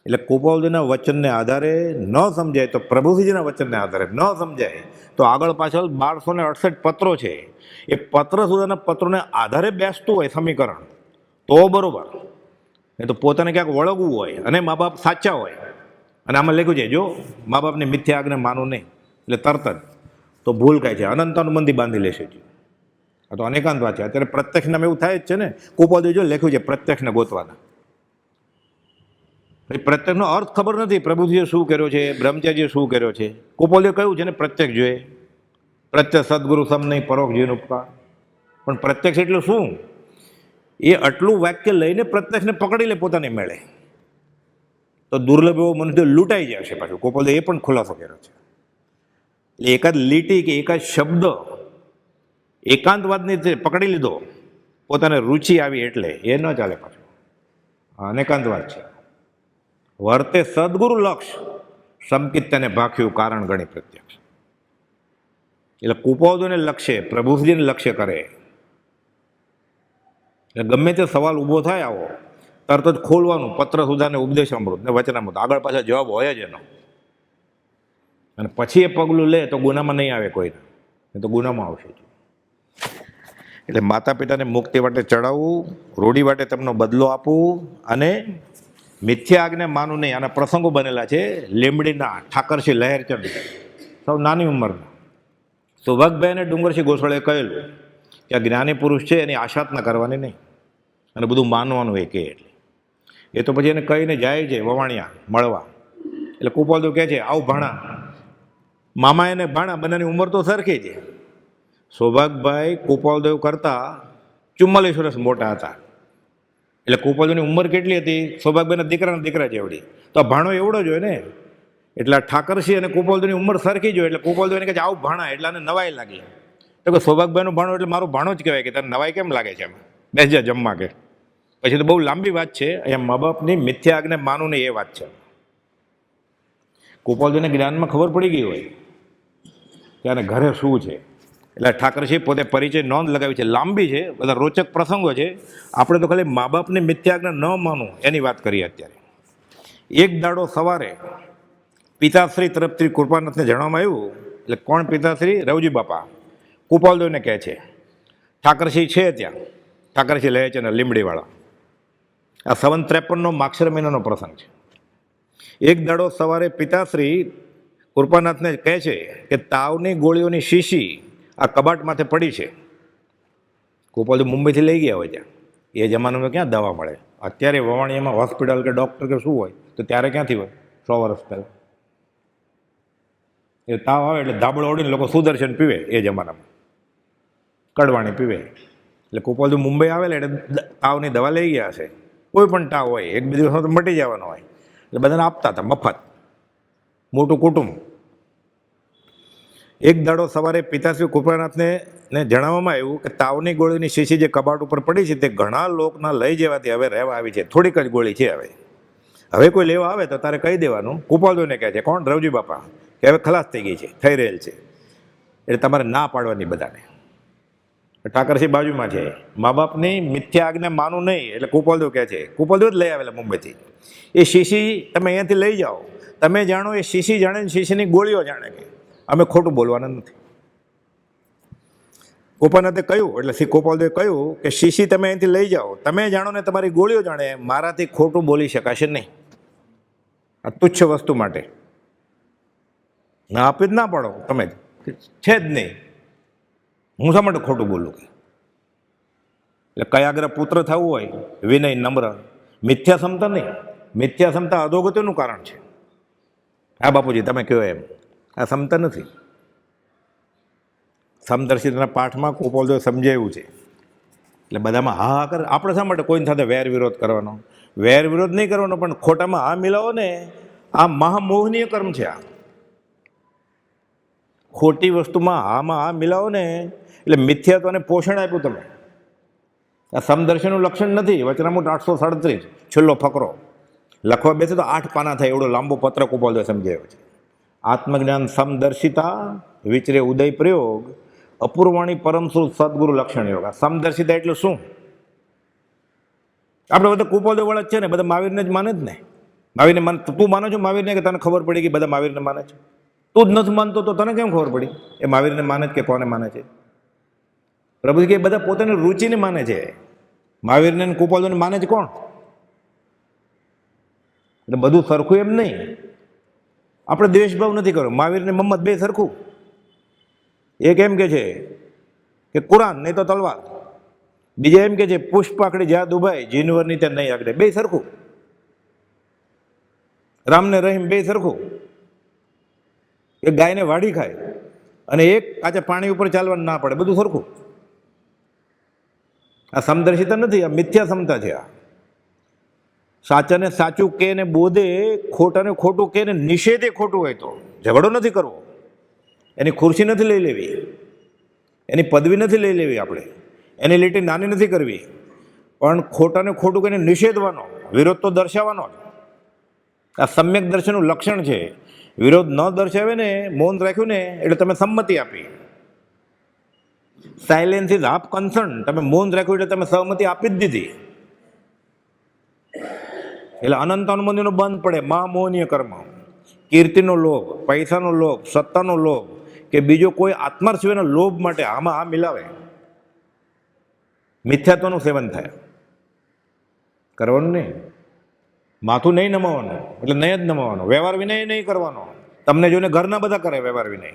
એટલે કુપાવદના વચનને આધારે ન સમજાય તો પ્રભુજીના વચનને આધારે ન સમજાય તો આગળ પાછળ 1268 પત્રો છે, એ પત્ર સુધાના પત્રોને આધારે બેસતું હોય સમીકરણ તો બરોબર. એ તો પોતાને ક્યાંક વળગવું હોય અને મા બાપ સાચા હોય અને આમાં લખ્યું છે જો મા બાપની મિથ્યા આજ્ઞા માનવું નહીં, એટલે તરત જ તો ભૂલ કાંઈ છે, અનંતાનુબંધી બાંધી લેશે. આ તો અનેકાંત વાત છે. અત્યારે પ્રત્યક્ષનામાં એવું થાય જ છે ને, કુપાવદેવ જો લખ્યું છે પ્રત્યક્ષને ગોતવાના. પ્રત્યક્ષનો અર્થ ખબર નથી, પ્રભુજીએ શું કર્યો છે, બ્રહ્મચારીએ શું કર્યો છે. કુપાવદેવ કહ્યું છે ને પ્રત્યક્ષ જોઈએ, પ્રત્યક્ષ સદગુરુ સમ નહીં પરોક્ષ જીવન ઉપકાર. પણ પ્રત્યક્ષ એટલે શું? એ આટલું વાક્ય લઈને પ્રત્યક્ષને પકડી લે પોતાની મેળે તો દુર્લભ એવો મનુષ્ય લૂંટાઈ જશે. પાછું કુપાવદેવ એ પણ ખુલાસો કર્યો છે. એટલે એકાદ લીટી કે એકાદ શબ્દ એકાંતવાદની પકડી લીધો, પોતાને રુચિ આવી એટલે એ ન ચાલે. પાછું અનેકાંતવાદ છે. વર્તે સદગુરુ લક્ષ સમકિત તેને ભાખ્યું કારણ ગણી પ્રત્યક્ષ. એટલે કુપાવદોને લક્ષ્ય, પ્રભુજીને લક્ષ્ય કરે. એટલે ગમે તે સવાલ ઊભો થાય આવો તરત જ ખોલવાનું પત્ર સુધા ને ઉપદેશ અમૃત ને વચનામૃત, આગળ પાછળ જવાબ હોય જ એનો. અને પછી એ પગલું લે તો ગુનામાં નહીં આવે કોઈને, એ તો ગુનામાં આવશે. એટલે માતા પિતાને મુક્તિ માટે ચડાવવું, રૂઢી માટે તેમનો બદલો આપવું, અને મિથ્યા આજ્ઞા માનવું નહીં. આના પ્રસંગો બનેલા છે. લીંબડીના ઠાકરસિંહ લહેરચંદ, સૌ નાની ઉંમરના, સૌભાગભાઈ અને ડુંગરસિંહ ગોસળે કહેલું કે આ જ્ઞાની પુરુષ છે એની આશાત ન કરવાની નહીં, અને બધું માનવાનું એ કે. એટલે એ તો પછી એને કહીને જાય છે વવાણિયા મળવા. એટલે કુપાલદેવ કહે છે આવું ભાણા, મામા એને ભાણા, બંનેની ઉંમર તો સરખી છે. સૌભાગભાઈ કુપાલદેવ કરતાં 44 વર્ષ મોટા હતા. એટલે કુપાલદેવની ઉંમર કેટલી હતી? સૌભાગભાઈના દીકરાના દીકરા જેવડી. તો આ ભાણો એવડો જ હોય ને. એટલે ઠાકરસિંહ અને કુપાલદેવની ઉંમર સરખી જ હોય. એટલે કુપાલદેવ એને કહે છે આવું ભાણા, એટલે આને નવાઈ લાગી. તો કે સૌભાગભાઈનો ભાણો એટલે મારો ભાણો જ કહેવાય, કે તને નવાઈ કેમ લાગે છે? એમાં બેસ જા જમવા કે. પછી તો બહુ લાંબી વાત છે. અહીંયા મા બાપની મિથ્યા આજ્ઞા માનું ને એ વાત છે. કુપાલદેવને જ્ઞાનમાં ખબર પડી ગઈ હોય કે આને ઘરે શું છે. એટલે ઠાકરસિંહ પોતે પરિચય નોંધ લગાવી છે, લાંબી છે, બધા રોચક પ્રસંગો છે. આપણે તો ખાલી મા બાપની મિથ્યા આજ્ઞા ન માનવું એની વાત કરીએ અત્યારે. એક દાડો સવારે પિતાશ્રી તરફથી કૃપાનાથને જાણવામાં આવ્યું. એટલે કોણ પિતાશ્રી? રવજી બાપા કુપાલદેવને કહે છે ઠાકરસિંહ છે ત્યાં. ઠાકરસિંહ લે છે ને લીંબડીવાળા. આ 53 માક્ષર મહિનાનો પ્રસંગ છે. એક દાડો સવારે પિતાશ્રી કૃપાનાથને કહે છે કે તાવની ગોળીઓની શીશી આ કબાટ માથે પડી છે. કુપાલદેવ મુંબઈથી લઈ ગયા હોય ત્યાં. એ જમાનામાં ક્યાં દવા મળે? અત્યારે વવાણીયામાં હોસ્પિટલ કે ડૉક્ટર કે શું હોય, તો ત્યારે ક્યાંથી હોય? 100 વર્ષ પહેલાં એ તાવ આવે એટલે ધાબળો ઓડીને લોકો સુદર્શન પીવે. એ જમાનામાં કડવાણી પીવે. એટલે કુપાલદેવ મુંબઈ આવેલા એટલે તાવની દવા લઈ ગયા હશે. કોઈ પણ તાવ હોય, એક બે દિવસમાં તો મટી જવાનો હોય, એટલે બધાને આપતા હતા મફત, મોટું કુટુંબ. એક દાડો સવારે પિતાશ્રી કૃપાનાથને જણાવવામાં આવ્યું કે તાવની ગોળીની શીશી જે કબાટ ઉપર પડી છે તે ઘણા લોકના લઈ જવાથી હવે રહેવા આવી છે. થોડીક જ ગોળી છે. હવે કોઈ લેવા આવે તો તારે કહી દેવાનું. કુપાલદેવને કહે છે કોણ? રવજી બાપા, કે હવે ખલાસ થઈ ગઈ છે, થઈ રહેલ છે, એટલે તમારે ના પાડવાની બધાને. ઠાકરસિંહ બાજુમાં છે. મા બાપની મિથ્યા આજ્ઞા માનું નહીં. એટલે કુપાલદેવ કહે છે, કુપાલદેવ જ લઈ આવેલા મુંબઈથી, એ શીશી તમે અહીંયાથી લઈ જાઓ, તમે જાણો, એ શીશી જાણે ને શીશીની ગોળીઓ જાણે, કે અમે ખોટું બોલવાના નથી. કુપાનાથે કહ્યું, એટલે શ્રી કુપાલદેવે કહ્યું કે શીશી તમે અહીંથી લઈ જાઓ, તમે જાણો ને તમારી ગોળીઓ જાણે, મારાથી ખોટું બોલી શકાશે નહીં આ તુચ્છ વસ્તુ માટે. ના આપી જ ના પાડો, તમે છે જ નહીં, હું શા માટે ખોટું બોલું? એટલે કયાગ્ર પુત્ર થવું હોય, વિનય નમ્ર, મિથ્યા ક્ષમતા નહીં. મિથ્યા ક્ષમતા અધોગતિનું કારણ છે. હા બાપુજી તમે કહો એમ, આ ક્ષમતા નથી. સમદર્શિતાના પાઠમાં કુપાલદેવે સમજાવ્યું છે. એટલે બધામાં હા હા કરે. આપણે શા માટે કોઈની સાથે વેર વિરોધ કરવાનો? વેર વિરોધ નહીં કરવાનો, પણ ખોટામાં હા મિલાવો ને, આ મહામોહનીય કર્મ છે. આ ખોટી વસ્તુમાં હામાં હા મિલાવો ને, એટલે મિથ્યાત્વને પોષણ આપ્યું તમે. આ સમદર્શનનું લક્ષણ નથી. વચનામૃત 837 છેલ્લો ફકરો લખવા બેસે તો 8 પાના થાય એવડો લાંબો પત્ર કુપાલદેવે સમજાવ્યો છે. આત્મજ્ઞાન સમદર્શિતા વિચરે ઉદય પ્રયોગ અપૂર્વાણી પરમશ્રુત સદગુરુ લક્ષણ યોગ. સમદર્શિતા એટલે શું? આપણે બધા કુપાલદેવ વાળા જ છે ને, બધા મહાવીરને જ માને જ ને. મહાવીરને માને તું માનો છો મહાવીરને, કે તને ખબર પડી કે બધા મહાવીરને માને છે? તું જ નથી માનતો તો તને કેમ ખબર પડી એ મહાવીરને માને છે કે કોને માને છે? પ્રભુજી કે બધા પોતાની રુચિને માને છે. મહાવીરને કુપાલદેવને માને છે કોણ? એટલે બધું સરખું એમ નહીં. આપણે દ્વેષભાવ નથી કર્યો. મહાવીરને મહમ્મદ બે સરખું. એક એમ કે છે કે કુરાન નહીં તો તલવાર, બીજા એમ કે છે પુષ્પ આકડી જ્યાં દુભાઈ જીનવરની ત્યાં નહીં આગળ, બે સરખું. રામને રહીમ બે સરખું. એક ગાયને વાડી ખાય અને એક કાચા પાણી ઉપર ચાલવાનું ના પડે, બધું સરખું. આ સમદર્શિતા નથી, આ મિથ્યા ક્ષમતા છે. આ સાચાને સાચું કે ને બોધે, ખોટાને ખોટું કે ને નિષેધે ખોટું હોય તો ઝઘડો નથી કરવો. એની ખુરશી નથી લઈ લેવી, એની પદવી નથી લઈ લેવી, આપણે એની લીટી નાની નથી કરવી, પણ ખોટાને ખોટું કહીને નિષેધવાનો, વિરોધ તો દર્શાવવાનો. આ સમ્યક દર્શનનું લક્ષણ છે. વિરોધ ન દર્શાવે ને, મૌન રાખ્યું ને, એટલે તમે સંમતિ આપી. Silence is half concern. તમે મૌન રાખ્યું એટલે તમે સહમતિ આપી જ દીધી. એટલે અનંત અનુમતિનો બંધ પડે. મહામોહનીય કર્મ, કીર્તિનો લોભ, પૈસાનો લોભ, સત્તાનો લોભ કે બીજો કોઈ આત્મા સિવાયના લોભ માટે આમાં આ મિલાવે, મિથ્યાત્વનું સેવન થાય. કરવાનું નહીં, માથું નહીં નમાવાનું, એટલે નહીં જ નમાવાનું. વ્યવહાર વિનય નહીં કરવાનો. તમને જોઈને ઘરના બધા કરે વ્યવહાર વિનય.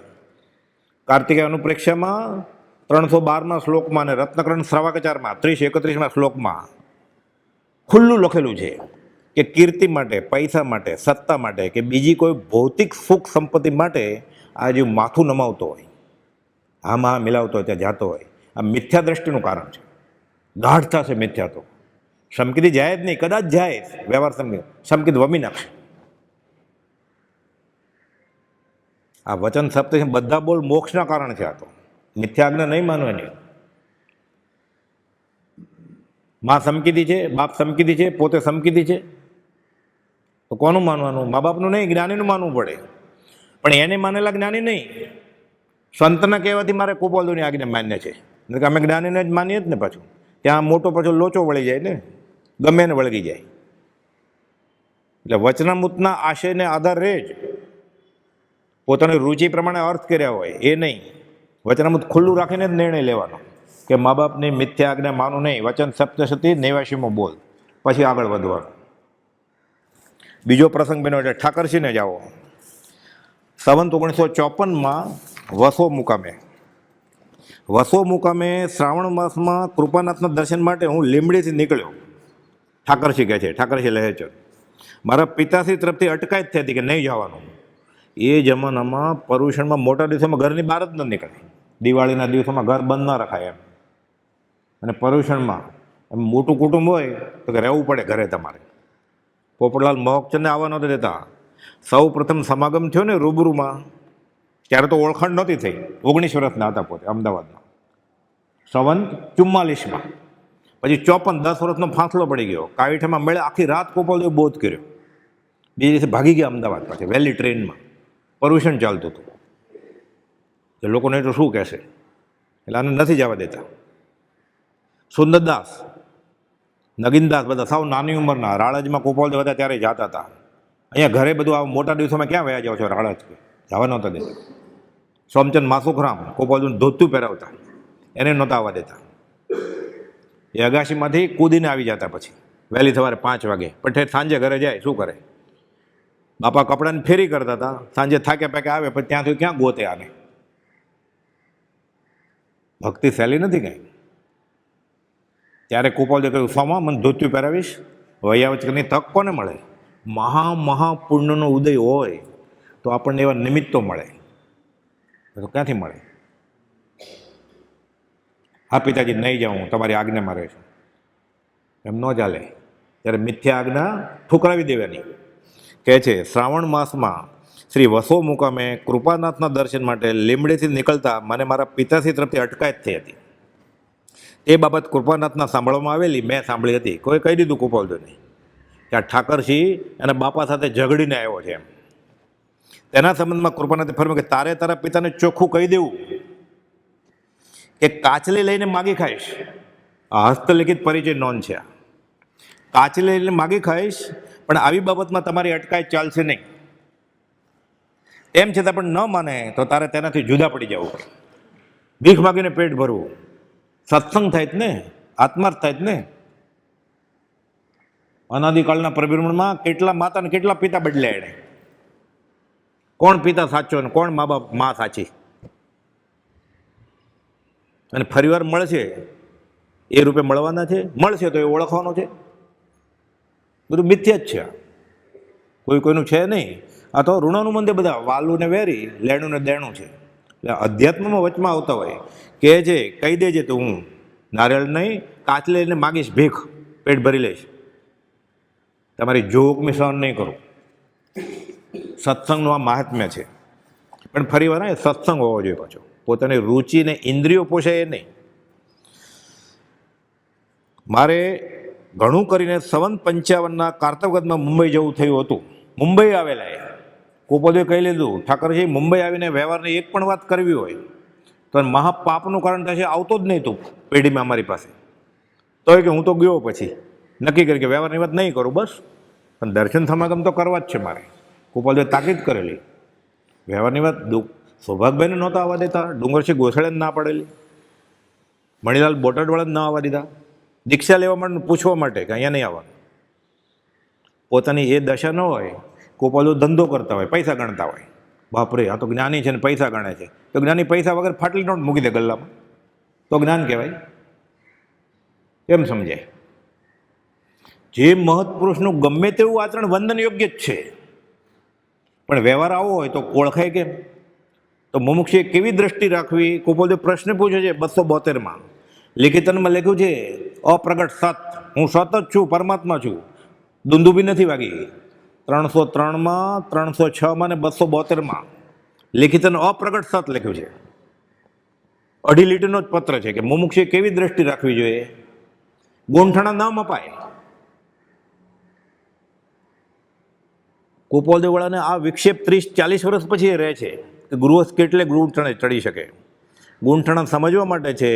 કાર્તિકેય અનુપ્રેક્ષામાં 312માં શ્લોકમાં અને રત્નકરણ શ્રાવકાચારમાં 30-31માં શ્લોકમાં ખુલ્લું લખેલું છે કે કીર્તિ માટે, પૈસા માટે, સત્તા માટે કે બીજી કોઈ ભૌતિક સુખ સંપત્તિ માટે આ જે માથું નમાવતો હોય, આમાં મિલાવતો હોય, ત્યાં જાતો હોય, આ મિથ્યા દ્રષ્ટિનું કારણ છે. ગાઢતા છે મિથ્યા. તો સમકીથી જાય જ નહીં, કદાચ જાય વ્યવહાર સમકીત વમી નાખશે. આ વચન સપ્તશી બધા બોલ મોક્ષના કારણ છે. આ તો મિથ્યા આજ્ઞા નહીં માનવાની. માં સમકીતી છે, બાપ સમકીતી છે, પોતે સમકીતી છે, તો કોનું માનવાનું? મા બાપનું નહીં, જ્ઞાનીનું માનવું પડે. પણ એને માનેલા જ્ઞાની નહીં. સંતના કહેવાથી મારે કુપોલદુની આજ્ઞા માન્ય છે, કે અમે જ્ઞાનીને જ માનીએ જ ને. પાછું ત્યાં મોટો પાછો લોચો વળી જાય ને, ગમે એને વળગી જાય. એટલે વચનામૃતના આશયને આધારે જ પોતાની રુચિ પ્રમાણે અર્થ કર્યા હોય એ નહીં. વચનામૃત ખુલ્લું રાખીને જ નિર્ણય લેવાનો કે મા બાપની મિથ્યા આજ્ઞા માનું નહીં. વચન સપ્તશતી 89માં બોલ, પછી આગળ વધવાનું. બીજો પ્રસંગ બન્યો એટલે ઠાકરસિંહને જાઓ. સંવત 1954માં વસો મુકામે શ્રાવણ માસમાં કૃપાનાથના દર્શન માટે હું લીંબડીથી નીકળ્યો. ઠાકરસિંહ કહે છે, ઠાકરસિંહ લહેચર, મારા પિતાશ્રી તરફથી અટકાયત થઈ હતી કે નહીં જવાનું. એ જમાનામાં પર્યુષણમાં મોટા દિવસોમાં ઘરની બહાર જ ન નીકળે. દિવાળીના દિવસોમાં ઘર બંધ ન રખાય એમ. અને પર્યુષણમાં એમ મોટું કુટુંબ હોય તો કે રહેવું પડે ઘરે તમારે. પોપટલાલ મોહકચંદને આવવા નહોતા દેતા. સૌ પ્રથમ સમાગમ થયો ને રૂબરૂમાં, ત્યારે તો ઓળખાણ નહોતી થઈ. 19 વર્ષના હતા પોતે અમદાવાદમાં. સંવત 44માં. પછી 54, 10 વર્ષનો ફાંસલો પડી ગયો. કાવીઠામાં મળે, આખી રાત ગોપાલદેવ બોધ કર્યો. બીજે દિવસે ભાગી ગયા અમદાવાદ પાછી વહેલી ટ્રેનમાં. પર્યુષણ ચાલતું હતું. એ લોકોને તો શું કહેશે, એટલે આને નથી જવા દેતા. સુંદરદાસ, નગીનદાસ બધા સાવ નાની ઉંમરના, રાળજમાં ગોપાલદેવ હતા ત્યારે જતા હતા. અહીંયા ઘરે બધું આ મોટા દિવસોમાં ક્યાં વયા જાઓ છો રાળજ? જવા નહોતા દેતા. સોમચંદ માસુખરામ ગોપાલદેવનું ધોતું પહેરાવતા, એને નહોતા આવવા દેતા. એ અગાશીમાંથી કૂદીને આવી જતા પછી વહેલી સવારે 5 વાગે. પણ સાંજે ઘરે જાય શું કરે? બાપા કપડાની ફેરી કરતા હતા. સાંજે થાકે પાકે આવે, પણ ત્યાં સુધી ક્યાં ગોતે આને? ભક્તિ સહેલી નથી કંઈ. ત્યારે ગોપાલદેવ કહ્યું, સોમા મને ધોતું પહેરાવીશ? વૈયાવચકની તક કોને મળે? મહાપુણ્યનો ઉદય હોય તો આપણને એવા નિમિત્તો મળે, તો ક્યાંથી મળે? હા પિતાજી નહીં જાઉં, તમારી આજ્ઞામાં રહેશું, એમ ન ચાલે. ત્યારે મિથ્યા આજ્ઞા ઠુકરાવી દેવાની. કહે છે, શ્રાવણ માસમાં શ્રી વસો મુકામે કૃપાનાથના દર્શન માટે લીંબડીથી નીકળતા મને મારા પિતાશ્રી તરફથી અટકાયત થઈ હતી. એ બાબત કૃપાનાથના સાંભળવામાં આવેલી, મેં સાંભળી હતી. કોઈ કહી દીધું ગોપાલદેવને કે આ ઠાકરસિંહ એના બાપા સાથે ઝઘડીને આવ્યો છે એમ. તેના સંબંધમાં કૃપાનાથે ફરમાવ્યું કે તારે તારા પિતાને ચોખ્ખું કહી દેવું કે કાચલી લઈને માગી ખાઈશ. આ હસ્તલિખિત પરિચય નોંધ છે. કાચલી લઈને માગી ખાઈશ, પણ આવી બાબતમાં તમારી અટકાયત ચાલશે નહીં. એમ છતાં પણ ન માને તો તારે તેનાથી જુદા પડી જવું પડે. ભીખ માગીને પેટ ભરવું. સત્સંગ થાય જ ને, આત્માર્થ થાય જ ને. અનાદિકાળના પરિભ્રમણમાં કેટલા માતા ને કેટલા પિતા બદલ્યા એણે. કોણ પિતા સાચો ને કોણ મા બાપ માં સાચી? અને ફરીવાર મળશે એ રૂપે મળવાના છે, મળશે તો એ ઓળખવાનો છે. બધું મિથ્યા જ છે. કોઈ કોઈનું છે નહીં. આ તો ઋણાનું મંદિર, બધા વાલું ને વેરી, લેણું ને દેણું છે. એટલે અધ્યાત્મમાં વચમાં આવતા હોય કે છે કહી દેજે તો હું નારિયેળ નહીં કાચલી લઈને માગીશ ભીખ, પેટ ભરી લઈશ. તમારી જોગ મેં સહન નહીં કરું. સત્સંગનું આ મહાત્મ્ય છે. પણ ફરી વાર સત્સંગ હોવો જોઈએ પાછો. પોતાની રુચિને ઇન્દ્રિયો પોષાય એ નહીં. મારે ઘણું કરીને સંવત 55ના કાર્તવગતમાં મુંબઈ જવું થયું હતું. મુંબઈ આવેલા એ ગોપાલદેવે કહી લીધું, ઠાકરજી મુંબઈ આવીને વ્યવહારની એક પણ વાત કરવી હોય તો મહાપાપનું કારણ થશે, આવતો જ નહીં તું પેઢીમાં અમારી પાસે. તો કે હું તો ગયો પછી નક્કી કરી કે વ્યવહારની વાત નહીં કરું, બસ પણ દર્શન સમાગમ તો કરવા જ છે મારે. ગોપાલભાઈ તાકીદ કરેલી. વ્યવહારની વાત સૌભાગભાઈને નહોતા આવવા દેતા, ડુંગરસિંહ ગોસળેને ના પડેલી, મણીલાલ બોટાદવાળાને ના આવવા દીધા, દીક્ષા લેવા માટે પૂછવા માટે કે અહીંયા નહીં આવવાનું. પોતાની એ દશા ન હોય, ગોપાલભાઈ ધંધો કરતા હોય, પૈસા ગણતા હોય, બાપરે આ તો જ્ઞાની છે ને પૈસા ગણે છે, તો જ્ઞાની પૈસા વગર ફાટલી નોટ મૂકી દે ગલ્લામાં, તો જ્ઞાન કહેવાય? કેમ સમજાય? જે મહત્પુરુષનું ગમે તેવું આચરણ વંદન યોગ્ય જ છે, પણ વ્યવહાર આવો હોય તો ઓળખાય કેમ? તો મુમુક્ષુએ કેવી દ્રષ્ટિ રાખવી? ગોપાલદેવ પ્રશ્ન પૂછે છે 272માં. લિખિતનમાં લખ્યું છે અપ્રગટ સત, હું સત જ છું, પરમાત્મા છું. દુંદુબી નથી વાગી. 303માં, 306માં ને 272માં લિખિતન અપ્રગટ સત લખ્યું છે. અઢી લીટીનો જ પત્ર છે કે મુમુક્ષુએ કેવી દ્રષ્ટિ રાખવી જોઈએ. ગૂંઠણા ન મપાય. ગોપાલદેવવાળાને આ વિક્ષેપ 30-40 વર્ષ પછી રહે છે કે ગૃહસ્થ કેટલે ગૂંઠણે ચડી શકે. ગૂંઠણા સમજવા માટે છે,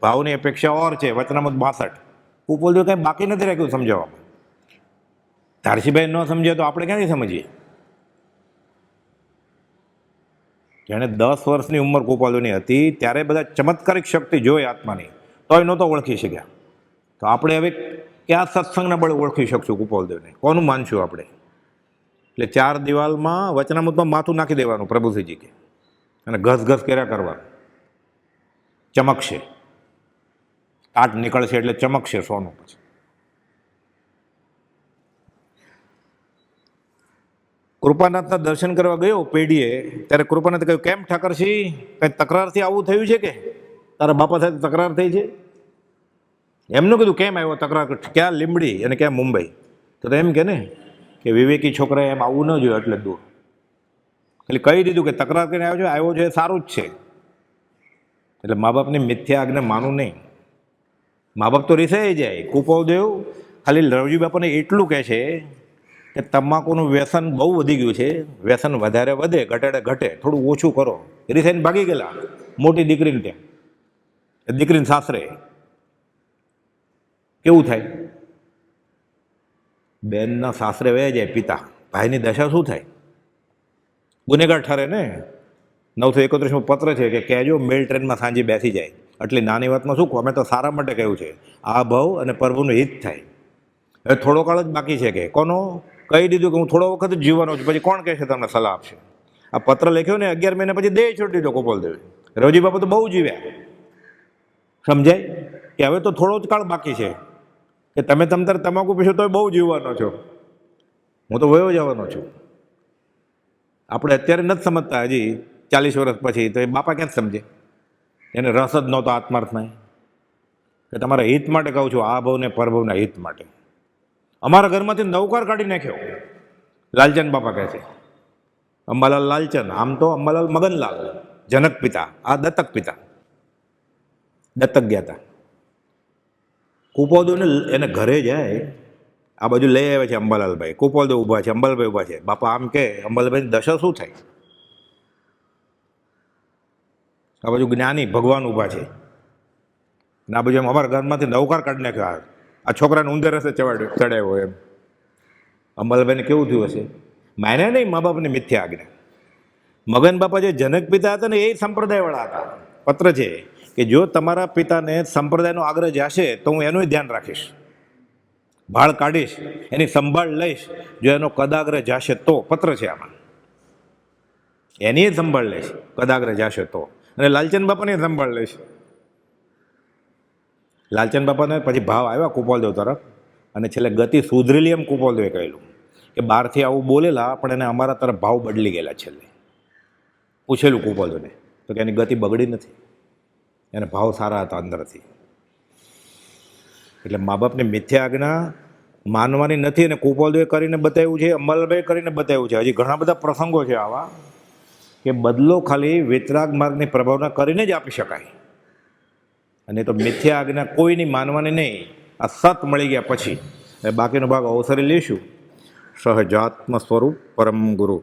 ભાવની અપેક્ષા ઓર છે. વચનામૃત 62. ગોપાલદેવ કંઈ બાકી નથી રાખ્યું સમજાવવામાં. ધારસીભાઈ ન સમજ્યા તો આપણે ક્યાંથી સમજીએ? જેણે 10 વર્ષની ઉંમર ગોપાલદેવની હતી ત્યારે બધા ચમત્કારિક શક્તિ જોઈ આત્માની, તોય નહોતો ઓળખી શક્યા. તો આપણે હવે ક્યાં સત્સંગના બળે ઓળખી શકશું ગોપાલદેવને? કોનું માનશું આપણે? એટલે 4 દિવાલમાં વચનામૃતમાં માથું નાખી દેવાનું પ્રભુશ્રીજી કે, અને ઘસ કર્યા કરવાનું. ચમકશે, કાટ નીકળશે એટલે ચમકશે સોનું. પછી કૃપાનાથના દર્શન કરવા ગયો પેઢીએ, ત્યારે કૃપાનાથે કહ્યું, કેમ ઠાકરસિંહ, કંઈ તકરારથી આવું થયું છે કે તારા બાપા સાથે તકરાર થઈ છે? એમનું કીધું કેમ આવ્યો તકરાર? ક્યાં લીંબડી અને ક્યાં મુંબઈ? તો એમ કે ને કે વિવેકી છોકરાએ એમ આવવું ન જોઈએ એટલે દૂર. એટલે કહી દીધું કે તકરાર કરીને આવ્યો છે સારું જ છે. એટલે મા બાપની મિથ્યા આજ્ઞા માનું નહીં. મા બાપ તો રીસાઈ જાય. કૃપાદેવ ખાલી લવજી બાપાને એટલું કહે છે કે તમાકુનું વ્યસન બહુ વધી ગયું છે, વ્યસન વધારે વધે, ઘટે, થોડું ઓછું કરો. રીસાઈને ભાગી ગયેલા મોટી દીકરીને ત્યાં. દીકરીને સાસરે કેવું થાય? બેનના સાસરે વહી જાય પિતા, ભાઈની દશા શું થાય? ગુનેગાર ઠરે ને. 931 પત્ર છે કે કહેજો મેલ ટ્રેનમાં સાંજે બેસી જાય. આટલી નાની વાતમાં શું કહું? અમે તો સારા માટે કહ્યું છે, આ ભાવ અને પ્રભુનું હિત થાય. હવે થોડો કાળ જ બાકી છે કે કોનો? કહી દીધું કે હું થોડો વખત જ જીવવાનો છું, પછી કોણ કહે છે તમને સલાહ આપશે? આ પત્ર લખ્યો ને 11 મહિના પછી દેહ છોડી દીધો ગોપાલદેવે. રવજી બાપા તો બહુ જીવ્યા. સમજાય કે હવે તો થોડો જ કાળ બાકી છે કે તમે તમતારે તમાકુ પીશો તો બહુ જીવવાનો છો, હું તો વયો જવાનો છું. આપણે અત્યારે નથી સમજતા, હજી 40 વર્ષ પછી. તો એ બાપા ક્યાં સમજે? એને રસ જ નહોતો આત્માર્થમાં. કે તમારા હિત માટે કહું છું, આ ભાવને પરભવના હિત માટે. અમારા ઘરમાંથી નવકાર કાઢી નાખ્યો. લાલચંદ બાપા કહે છે, અંબાલાલ લાલચંદ, આમ તો અંબાલાલ મગનલાલ, જનક પિતા, આ દત્તક પિતા. દત્તક ગયા હતા. કુપોદોને એને ઘરે જાય, આ બાજુ લઈ આવે છે અંબાલાલભાઈ. કુપોદો ઊભા છે, અંબાલાલભાઈ ઊભા છે. બાપા આમ કે અંબાલાલભાઈની દશા શું થાય? આ બાજુ જ્ઞાની ભગવાન ઊભા છે, અને આ બાજુ એમ અમારા ઘરમાંથી નવકાર કાઢી નાખ્યો. આ છોકરાને ઊંધે રસ્તે ચડાવ્યો એમ. અંબાલાલભાઈને કેવું થયું હશે? માને નહીં મા બાપની મિથ્યા આજ્ઞા. મગન બાપા જે જનક પિતા હતા ને એ સંપ્રદાયવાળા હતા. પત્ર છે કે જો તમારા પિતાને સંપ્રદાયનો આગ્રહ જશે તો હું એનું ધ્યાન રાખીશ, ભાળ કાઢીશ, એની સંભાળ લઈશ. જો એનો કદાગ્રહ જશે તો, પત્ર છે આમાં, એની સંભાળ લઈશ કદાગ્રહ જશે તો. અને લાલચંદ બાપાની સંભાળ લઈશ. લાલચંદ બાપાને પછી ભાવ આવ્યા કુપાલદેવ તરફ, અને છેલ્લે ગતિ સુધરેલી એમ કુપાલદેવે કહેલું કે બહારથી આવું બોલેલા પણ એને અમારા તરફ ભાવ બદલી ગયેલા. છેલ્લે પૂછેલું કુપાલદેવને તો કે એની ગતિ બગડી નથી, એને ભાવ સારા હતા અંદરથી. એટલે મા બાપને મિથ્યા આજ્ઞા માનવાની નથી, અને કુપાલદેવે કરીને બતાવ્યું છે, અંબાલાલભાઈ કરીને બતાવ્યું છે. હજી ઘણા બધા પ્રસંગો છે આવા કે બદલો ખાલી વિતરાગ માર્ગની પ્રભાવના કરીને જ આપી શકાય. અને તો મિથ્યા આજ્ઞા કોઈની માનવાની નહીં. આ સત મળી ગયા પછી બાકીનો ભાગ અવસરે લઈશું. સહજાત્મ સ્વરૂપ પરમ ગુરુ.